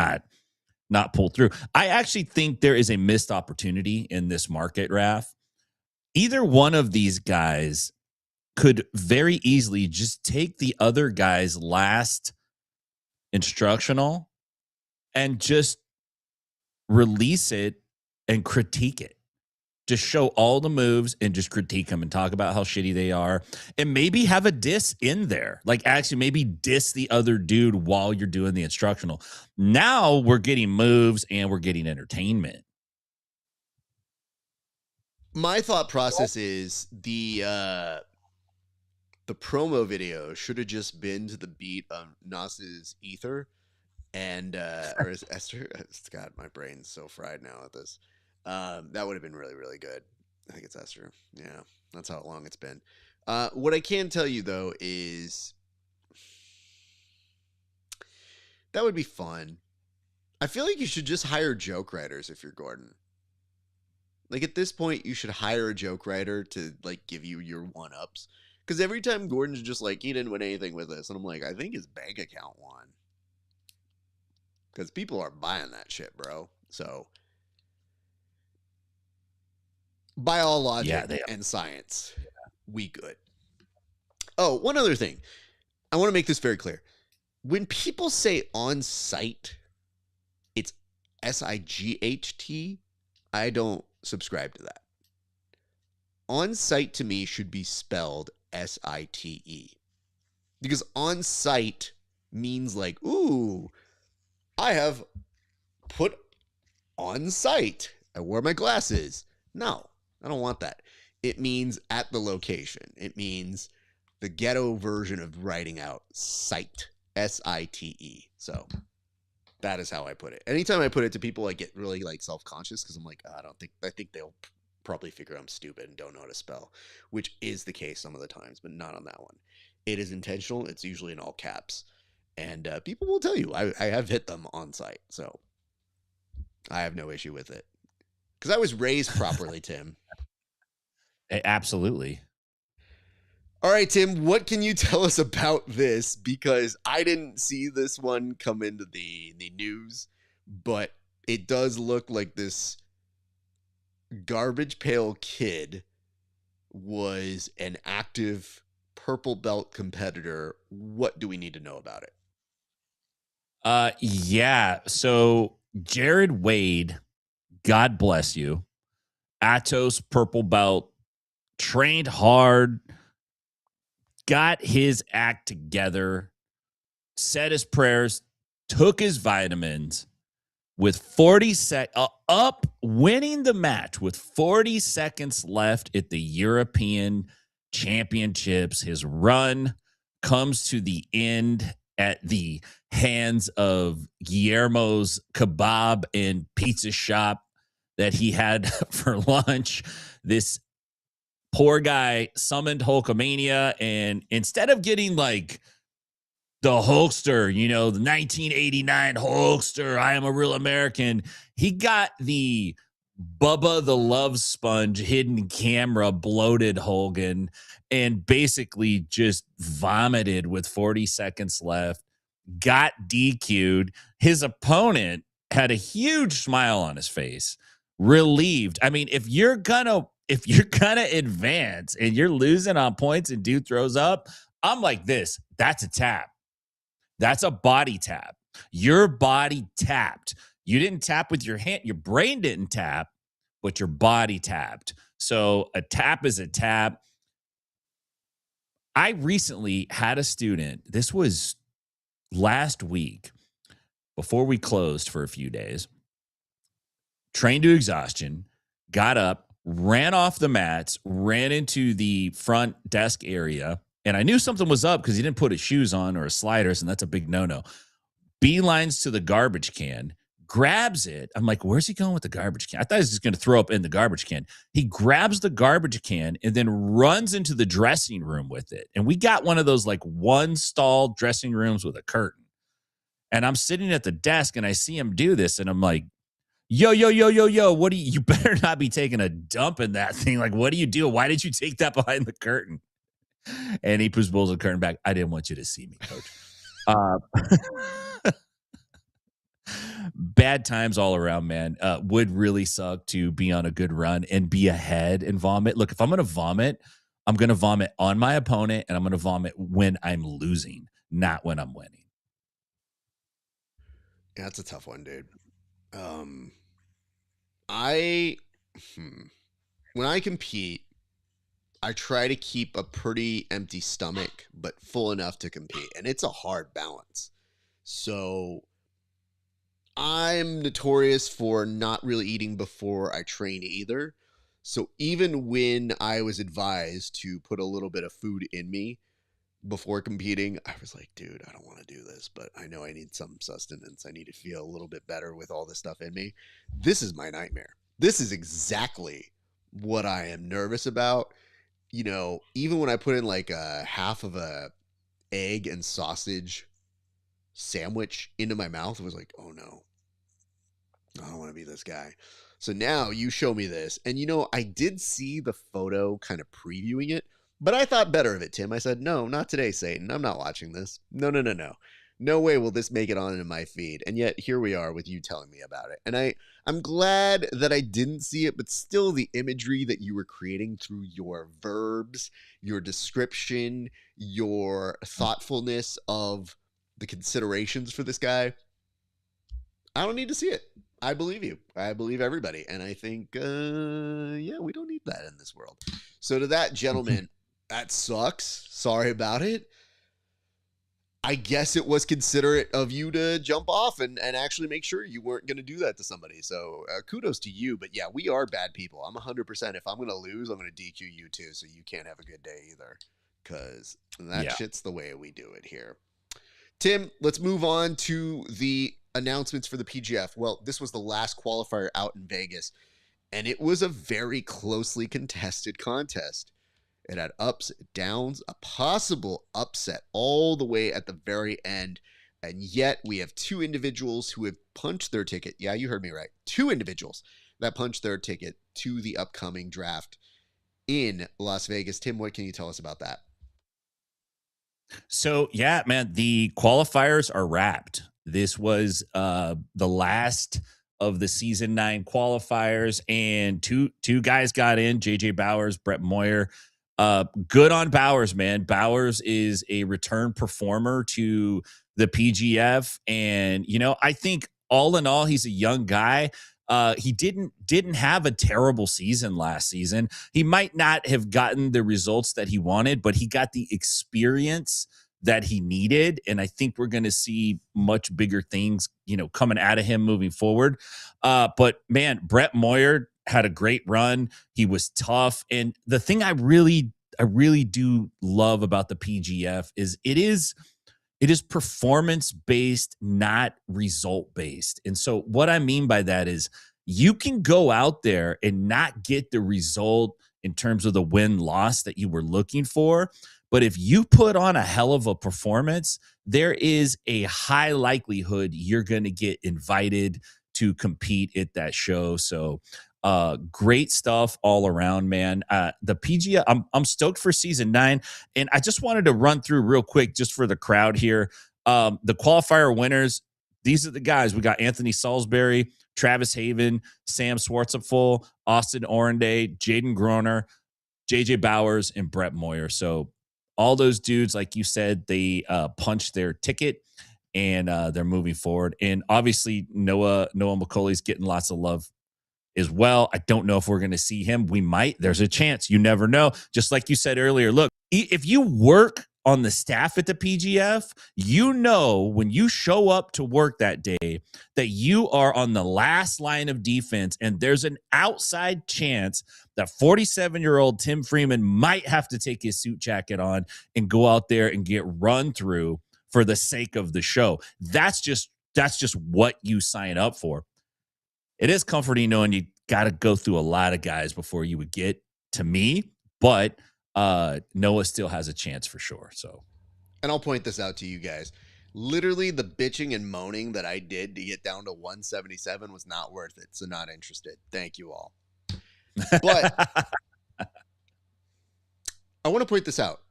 not pull through. I actually think there is a missed opportunity in this market, Raf. Either one of these guys could very easily just take the other guy's last instructional and just release it and critique it. Just show all the moves and just critique them and talk about how shitty they are. And maybe have a diss in there. Like actually maybe diss the other dude while you're doing the instructional. Now we're getting moves and we're getting entertainment. My thought process is the promo video should have just been to the beat of Nas's Ether and or is Esther? God, my brain's so fried now at this. That would have been really, really good. I think it's Esther. Yeah, that's how long it's been. What I can tell you though is that would be fun. I feel like you should just hire joke writers if you're Gordon. Like at this point, you should hire a joke writer to like give you your one-ups. Because every time Gordon's just like, he didn't win anything with this. And I'm like, I think his bank account won. Because people are buying that shit, bro. So, by all logic and science, we good. Oh, one other thing. I want to make this very clear. When people say on-site, it's S-I-G-H-T. I don't subscribe to that. On-site to me should be spelled S-I-T-E. Because on-site means like, ooh, I have put on site. I wore my glasses. No, I don't want that. It means at the location. It means the ghetto version of writing out site. SITE. So that is how I put it. Anytime I put it to people, I get really like self-conscious because I'm like, I think they'll probably figure I'm stupid and don't know how to spell, which is the case some of the times, but not on that one. It is intentional. It's usually in all caps. And people will tell you I have hit them on site. So I have no issue with it because I was raised properly, Tim. Absolutely. All right, Tim, what can you tell us about this? Because I didn't see this one come into the news, but it does look like this garbage pail kid was an active purple belt competitor. What do we need to know about it? Yeah. So Jared Wade, God bless you, Atos purple belt, trained hard, got his act together, said his prayers, took his vitamins with 40 up winning the match with 40 seconds left at the European Championships. His run comes to the end at the hands of Guillermo's kebab and pizza shop that he had for lunch. This poor guy summoned Hulkamania, and instead of getting like the Hulkster, you know, the 1989 Hulkster, I am a real American, he got the Bubba the Love Sponge hidden camera bloated Hogan and basically just vomited with 40 seconds left, got DQ'd. His opponent had a huge smile on his face, relieved. I mean, if you're gonna advance and you're losing on points and dude throws up, I'm like this. That's a tap. That's a body tap. Your body tapped. You didn't tap with your hand. Your brain didn't tap, but your body tapped. So a tap is a tap. I recently had a student. This was last week before we closed for a few days. Trained to exhaustion, got up, ran off the mats, ran into the front desk area, and I knew something was up because he didn't put his shoes on or his sliders, and that's a big no-no. Beelines to the garbage can, grabs it. I'm like, where's he going with the garbage can? I thought he was just going to throw up in the garbage can. He grabs the garbage can and then runs into the dressing room with it. And we got one of those like one stall dressing rooms with a curtain. And I'm sitting at the desk and I see him do this. And I'm like, yo, what do you better not be taking a dump in that thing. Like, what do you do? Why did you take that behind the curtain? And he pulls the curtain back. I didn't want you to see me, coach. Bad times all around, man. Would really suck to be on a good run and be ahead and vomit. Look, if I'm going to vomit, I'm going to vomit on my opponent and I'm going to vomit when I'm losing, not when I'm winning. Yeah, that's a tough one, dude. I when I compete, I try to keep a pretty empty stomach, but full enough to compete. And it's a hard balance. So I'm notorious for not really eating before I train either. So even when I was advised to put a little bit of food in me before competing, I was like, dude, I don't want to do this, but I know I need some sustenance. I need to feel a little bit better with all this stuff in me. This is my nightmare. This is exactly what I am nervous about. You know, even when I put in like a half of a egg and sausage sandwich into my mouth, it was like, oh no, I don't want to be this guy. So now you show me this. And you know, I did see the photo kind of previewing it, but I thought better of it, Tim. I said, no, not today, Satan. I'm not watching this. No, no, no, no. No way will this make it on in my feed. And yet here we are with you telling me about it. And I'm glad that I didn't see it, but still the imagery that you were creating through your verbs, your description, your thoughtfulness of the considerations for this guy, I don't need to see it. I believe you. I believe everybody. And I think, yeah, we don't need that in this world. So to that gentleman, that sucks. Sorry about it. I guess it was considerate of you to jump off and actually make sure you weren't going to do that to somebody. So kudos to you. But yeah, we are bad people. I'm 100%. If I'm going to lose, I'm going to DQ you too. So you can't have a good day either. Because that Yeah. shit's the way we do it here. Tim, let's move on to the announcements for the PGF. Well, this was the last qualifier out in Vegas, and it was a very closely contested contest. It had ups, downs, a possible upset all the way at the very end. And yet we have two individuals who have punched their ticket. Yeah, you heard me right. Two individuals that punched their ticket to the upcoming draft in Las Vegas. Tim, what can you tell us about that? So yeah, man, the qualifiers are wrapped. This was the last of the season 9 qualifiers, and two guys got in, JJ Bowers, Brett Moyer. Good on Bowers, man. Bowers is a return performer to the PGF, and I think all in all, he's a young guy. He didn't have a terrible season last season. He might not have gotten the results that he wanted, but he got the experience that he needed, and I think we're going to see much bigger things, coming out of him moving forward. But man, Brett Moyer had a great run. He was tough, and the thing I really do love about the PGF is it is performance based, not result based. And so what I mean by that is you can go out there and not get the result in terms of the win loss that you were looking for. But if you put on a hell of a performance, there is a high likelihood you're going to get invited to compete at that show. So great stuff all around, man. The PGA, I'm stoked for season 9, and I just wanted to run through real quick just for the crowd here. The qualifier winners. These are the guys. We got Anthony Salisbury, Travis Haven, Sam Schwartzapfel, Austin Orenday, Jaden Groner, JJ Bowers, and Brett Moyer. So all those dudes, like you said, they punched their ticket, and they're moving forward. And obviously, Noah McCauley's getting lots of love as well. I don't know if we're going to see him. We might. There's a chance. You never know. Just like you said earlier, look, if you work on the staff at the PGF, when you show up to work that day that you are on the last line of defense, and there's an outside chance that 47-year-old Tim Freeman might have to take his suit jacket on and go out there and get run through for the sake of the show. That's just what you sign up for. It is comforting knowing you got to go through a lot of guys before you would get to me, but Noah still has a chance for sure. So, and I'll point this out to you guys. Literally, the bitching and moaning that I did to get down to 177 was not worth it. So, not interested. Thank you all. But I want to point this out.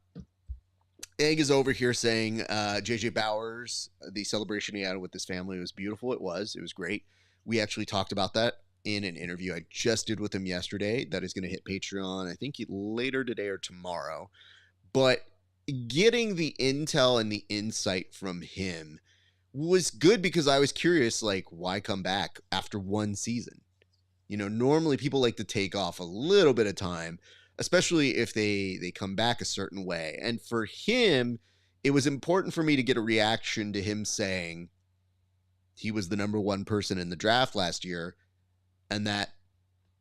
Egg is over here saying JJ Bowers, the celebration he had with his family was beautiful. It was great. We actually talked about that in an interview I just did with him yesterday that is going to hit Patreon, I think later today or tomorrow. But getting the intel and the insight from him was good because I was curious, like, why come back after one season? Normally people like to take off a little bit of time, especially if they come back a certain way. And for him, it was important for me to get a reaction to him saying he was the number 1 person in the draft last year, and that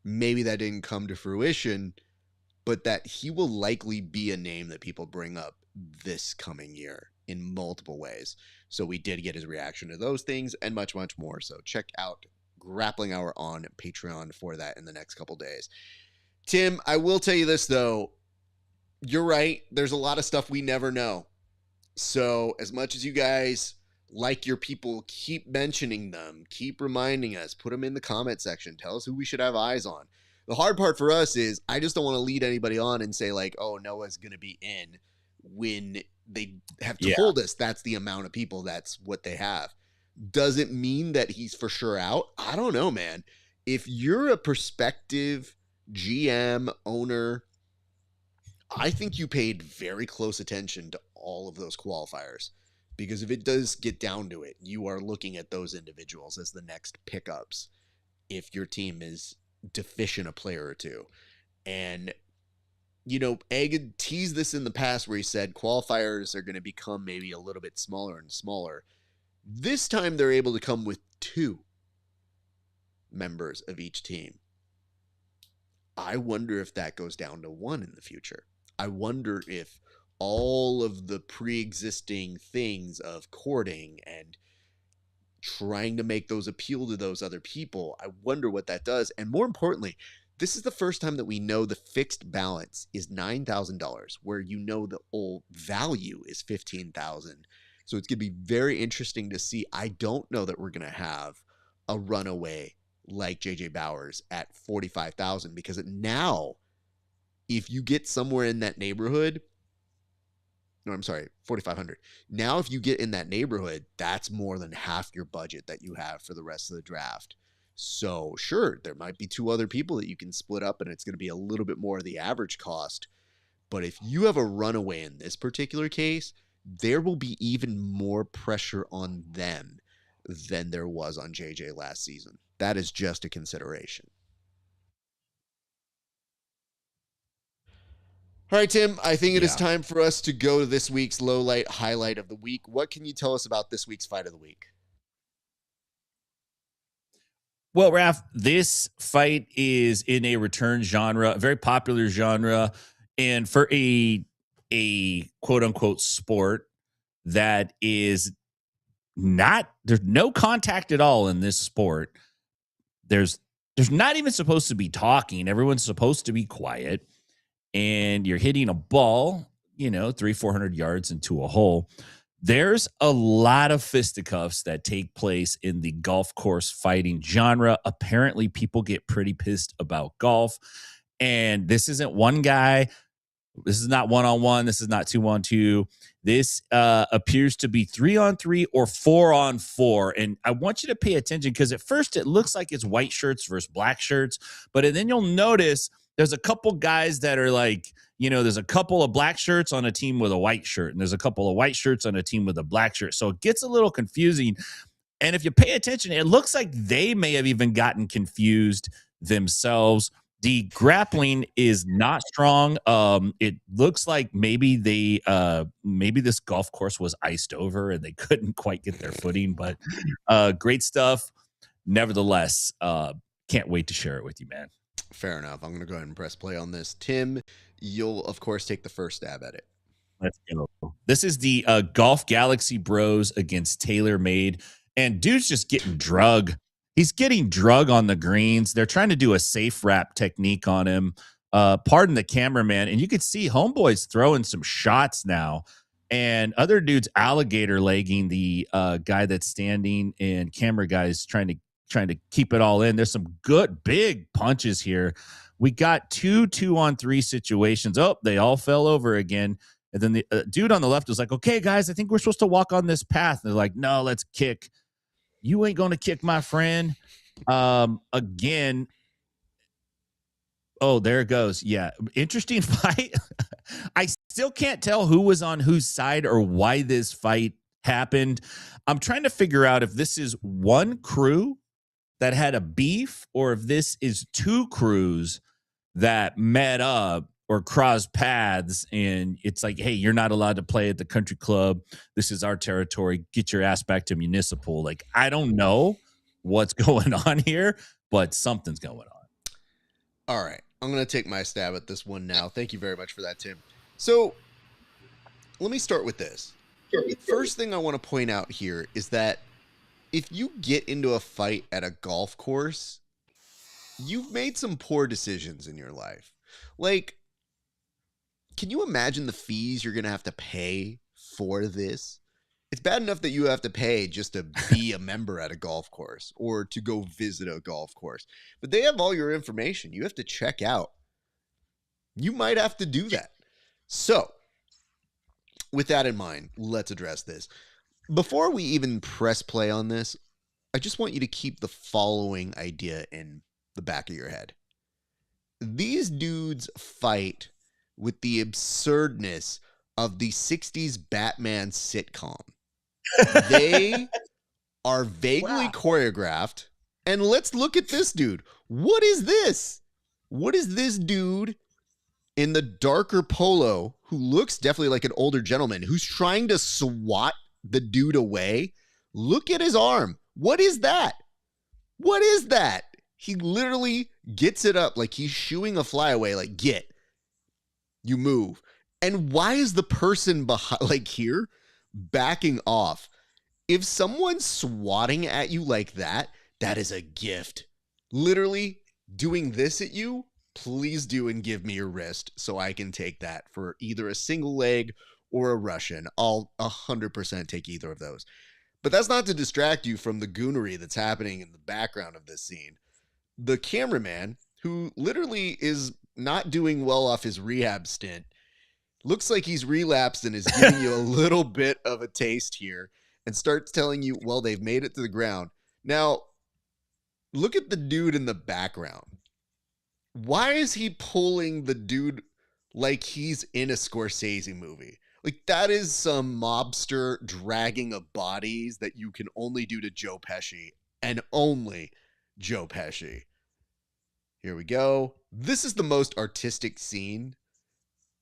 maybe that didn't come to fruition, but that he will likely be a name that people bring up this coming year in multiple ways. So we did get his reaction to those things and much, much more. So check out Grappling Hour on Patreon for that in the next couple days. Tim, I will tell you this, though. You're right. There's a lot of stuff we never know. So as much as you guys like your people, keep mentioning them, keep reminding us, put them in the comment section, tell us who we should have eyes on. The hard part for us is I just don't want to lead anybody on and say like, oh, Noah's going to be in when they have told us that's the amount of people, that's what they have. Doesn't mean that he's for sure out. I don't know, man. If you're a prospective GM, owner, I think you paid very close attention to all of those qualifiers. Because if it does get down to it, you are looking at those individuals as the next pickups if your team is deficient a player or two. And Egg had teased this in the past where he said qualifiers are going to become maybe a little bit smaller and smaller. This time they're able to come with 2 members of each team. I wonder if that goes down to 1 in the future. I wonder if all of the pre-existing things of courting and trying to make those appeal to those other people, I wonder what that does. And more importantly, this is the first time that we know the fixed balance is $9,000, where the old value is $15,000. So it's going to be very interesting to see. I don't know that we're going to have a runaway like JJ Bowers at $45,000, because now, if you get somewhere in that neighborhood, no, I'm sorry, 4,500. Now, if you get in that neighborhood, that's more than half your budget that you have for the rest of the draft. So sure, there might be 2 other people that you can split up, and it's going to be a little bit more of the average cost. But if you have a runaway in this particular case, there will be even more pressure on them than there was on JJ last season. That is just a consideration. All right, Tim, I think it is time for us to go to this week's low light highlight of the week. What can you tell us about this week's fight of the week? Well, Raf, this fight is in a return genre, a very popular genre, and for a quote unquote sport that is not, there's no contact at all in this sport. There's not even supposed to be talking. Everyone's supposed to be quiet, and you're hitting a ball, 300-400 yards into a hole. There's a lot of fisticuffs that take place in the golf course fighting genre. Apparently, people get pretty pissed about golf. And this isn't one guy. This is not 1-on-1. This is not 2-on-2. This appears to be 3-on-3 or 4-on-4. And I want you to pay attention, because at first it looks like it's white shirts versus black shirts. But then you'll notice there's a couple guys that are like, there's a couple of black shirts on a team with a white shirt, and there's a couple of white shirts on a team with a black shirt. So it gets a little confusing. And if you pay attention, it looks like they may have even gotten confused themselves. The grappling is not strong. It looks like maybe this golf course was iced over and they couldn't quite get their footing, but great stuff. Nevertheless, can't wait to share it with you, man. Fair enough. I'm going to go ahead and press play on this. Tim, you'll, of course, take the first stab at it. Let's go. This is the Golf Galaxy Bros against TaylorMade. And dude's just getting drug. He's getting drug on the greens. They're trying to do a safe wrap technique on him. Pardon the cameraman. And you can see Homeboy's throwing some shots now. And other dude's alligator legging the guy that's standing, and camera guy's trying to keep it all in. There's some good big punches here. We got 2-on-3 situations. Oh, they all fell over again. And then the dude on the left was like, okay, guys, I think we're supposed to walk on this path. And they're like, no, let's kick. You ain't going to kick, my friend. Again. Oh, there it goes. Yeah. Interesting fight. I still can't tell who was on whose side or why this fight happened. I'm trying to figure out if this is one crew that had a beef, or if this is 2 crews that met up or crossed paths, and it's like, hey, you're not allowed to play at the country club. This is our territory. Get your ass back to municipal. Like, I don't know what's going on here, but something's going on. All right. I'm going to take my stab at this one now. Thank you very much for that, Tim. So let me start with this. First thing I want to point out here is that if you get into a fight at a golf course, you've made some poor decisions in your life. Like, can you imagine the fees you're going to have to pay for this? It's bad enough that you have to pay just to be a member at a golf course or to go visit a golf course. But they have all your information. You have to check out. You might have to do that. So, with that in mind, let's address this. Before we even press play on this, I just want you to keep the following idea in the back of your head. These dudes fight with the absurdness of the 60s Batman sitcom. They are vaguely choreographed. And let's look at this dude. What is this? What is this dude in the darker polo, who looks definitely like an older gentleman, who's trying to swat the dude away. Look at his arm. What is that? What is that? He literally gets it up like he's shooing a fly away, like, get. You move. And why is the person behind, like here, backing off? If someone's swatting at you like that, that is a gift. Literally doing this at you, please do and give me your wrist so I can take that for either a single leg or a Russian. I'll 100% take either of those. But that's not to distract you from the goonery that's happening in the background of this scene. The cameraman, who literally is not doing well off his rehab stint, looks like he's relapsed and is giving you a little bit of a taste here and starts telling you, well, they've made it to the ground. Now, look at the dude in the background. Why is he pulling the dude like he's in a Scorsese movie? Like, that is some mobster dragging of bodies that you can only do to Joe Pesci, and only Joe Pesci. Here we go. This is the most artistic scene.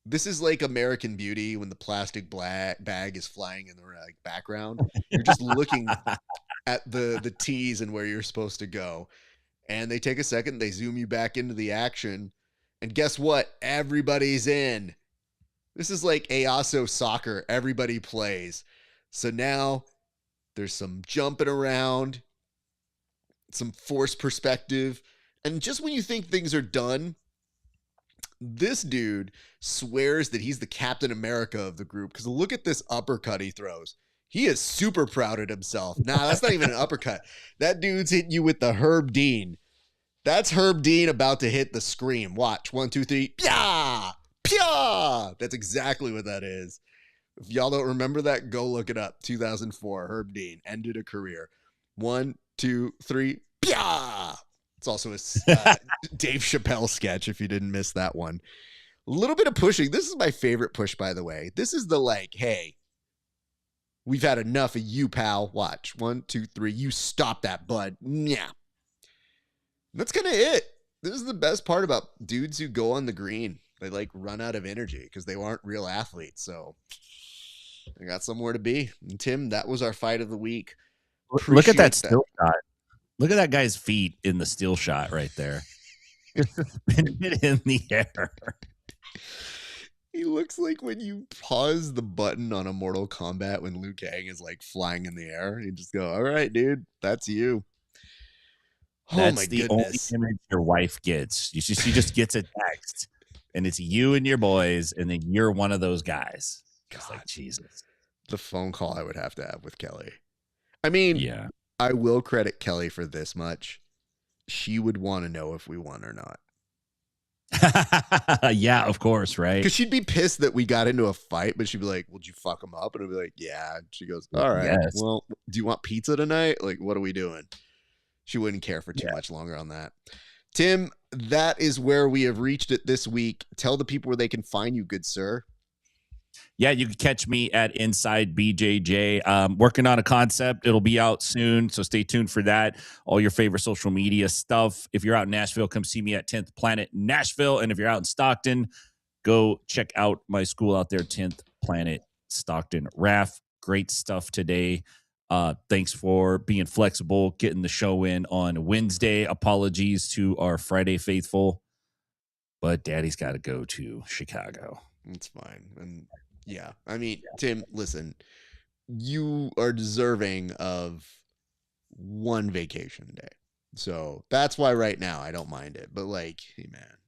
This is like American Beauty when the plastic bag is flying in the background. You're just looking at the T's and where you're supposed to go. And they take a second, they zoom you back into the action. And guess what? Everybody's in. This is like EASO soccer. Everybody plays. So now there's some jumping around, some forced perspective. And just when you think things are done, this dude swears that he's the Captain America of the group, because look at this uppercut he throws. He is super proud of himself. Nah, that's not even an uppercut. That dude's hitting you with the Herb Dean. That's Herb Dean about to hit the scream. Watch. 1, 2, 3. Pya! Pya! That's exactly what that is. If y'all don't remember that, go look it up. 2004, Herb Dean ended a career. 1, 2, 3. Pya! It's also a Dave Chappelle sketch, if you didn't miss that one. A little bit of pushing. This is my favorite push, by the way. This is the like, hey, we've had enough of you, pal. Watch. 1, 2, 3. You stop that, bud. Yeah. That's kind of it. This is the best part about dudes who go on the green. They like run out of energy because they aren't real athletes. So they got somewhere to be. And Tim, that was our fight of the week. Look at that still shot. Look at that guy's feet in the still shot right there. Spinning it in the air. He looks like when you pause the button on a Mortal Kombat when Liu Kang is like flying in the air. You just go, all right, dude, that's you. That's my the goodness. Only image your wife gets. She just gets a text, and it's you and your boys, and then you're one of those guys. It's like, Jesus. The phone call I would have to have with Kelly. I mean, yeah. I will credit Kelly for this much. She would want to know if we won or not. Yeah, of course, right? Because she'd be pissed that we got into a fight, but she'd be like, "Would you fuck him up?" And I'd be like, "Yeah." And she goes, "All right. Yes. Well, do you want pizza tonight? Like, what are we doing?" She wouldn't care for too much longer on that. Tim, that is where we have reached it this week. Tell the people where they can find you, good sir. Yeah, you can catch me at Inside BJJ. Working on a concept. It'll be out soon, so stay tuned for that. All your favorite social media stuff. If you're out in Nashville, come see me at 10th Planet Nashville. And if you're out in Stockton, go check out my school out there, 10th Planet Stockton RAF. Great stuff today. Thanks for being flexible, getting the show in on Wednesday. Apologies to our Friday faithful, but Daddy's got to go to Chicago. It's fine. And yeah, I mean, Tim, listen, you are deserving of one vacation day. So that's why right now I don't mind it. But like, hey, man,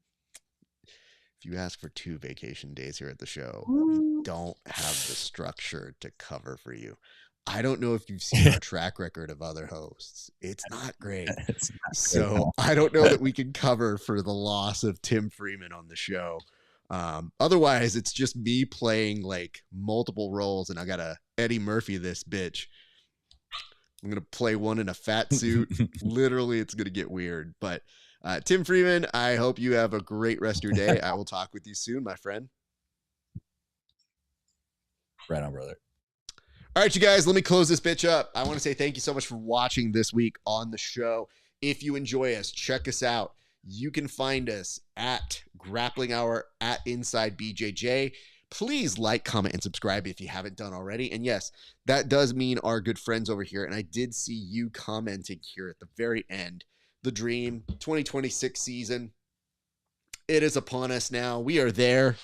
if you ask for 2 vacation days here at the show, we don't have the structure to cover for you. I don't know if you've seen our track record of other hosts. It's not great. It's not so I don't know that we can cover for the loss of Tim Freeman on the show. Otherwise, it's just me playing like multiple roles, and I got to Eddie Murphy this bitch. I'm going to play one in a fat suit. Literally, it's going to get weird. But Tim Freeman, I hope you have a great rest of your day. I will talk with you soon, my friend. Right on, brother. All right, you guys, let me close this bitch up. I want to say thank you so much for watching this week on the show. If you enjoy us, check us out. You can find us at Grappling Hour, at Inside BJJ. Please like, comment, and subscribe if you haven't done already. And yes, that does mean our good friends over here. And I did see you commenting here at the very end. The Dream 2026 season. It is upon us now. We are there.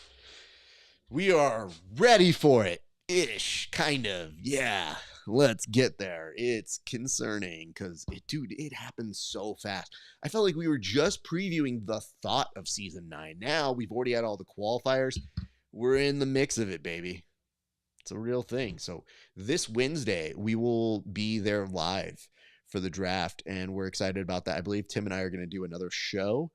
We are ready for it. Ish, kind of. Yeah, let's get there. It's concerning because, dude, it happens so fast. I felt like we were just previewing the thought of season 9. Now we've already had all the qualifiers. We're in the mix of it, baby. It's a real thing. So this Wednesday, we will be there live for the draft, and we're excited about that. I believe Tim and I are going to do another show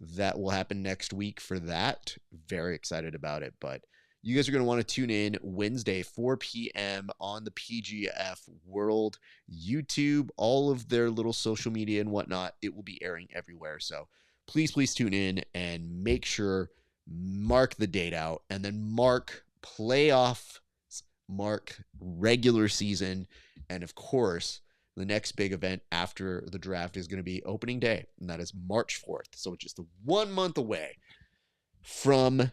that will happen next week for that. Very excited about it. But you guys are going to want to tune in Wednesday, 4 p.m. on the PGF World YouTube, all of their little social media and whatnot. It will be airing everywhere. So please tune in and make sure, mark the date out, and then mark playoff, mark regular season, and of course, the next big event after the draft is going to be opening day, and that is March 4th. So it's just 1 month away from, God,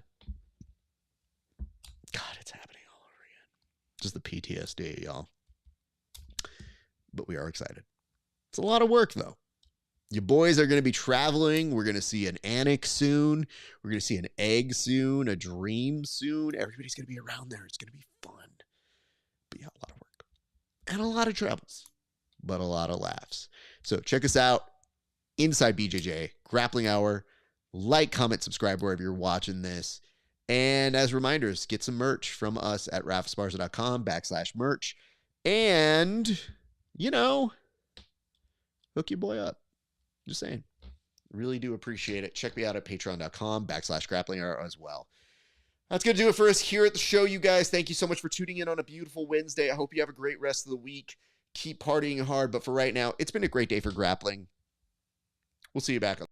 it's happening all over again. Just the PTSD, y'all. But we are excited. It's a lot of work, though. Your boys are going to be traveling. We're going to see an Annex soon. We're going to see an Egg soon, a Dream soon. Everybody's going to be around there. It's going to be fun. But yeah, a lot of work. And a lot of troubles. But a lot of laughs. So check us out. Inside BJJ, Grappling Hour. Like, comment, subscribe wherever you're watching this. And as reminders, get some merch from us at rafesparza.com/merch. And, hook your boy up. Just saying. Really do appreciate it. Check me out at patreon.com/grappling hour as well. That's going to do it for us here at the show, you guys. Thank you so much for tuning in on a beautiful Wednesday. I hope you have a great rest of the week. Keep partying hard. But for right now, it's been a great day for grappling. We'll see you back on.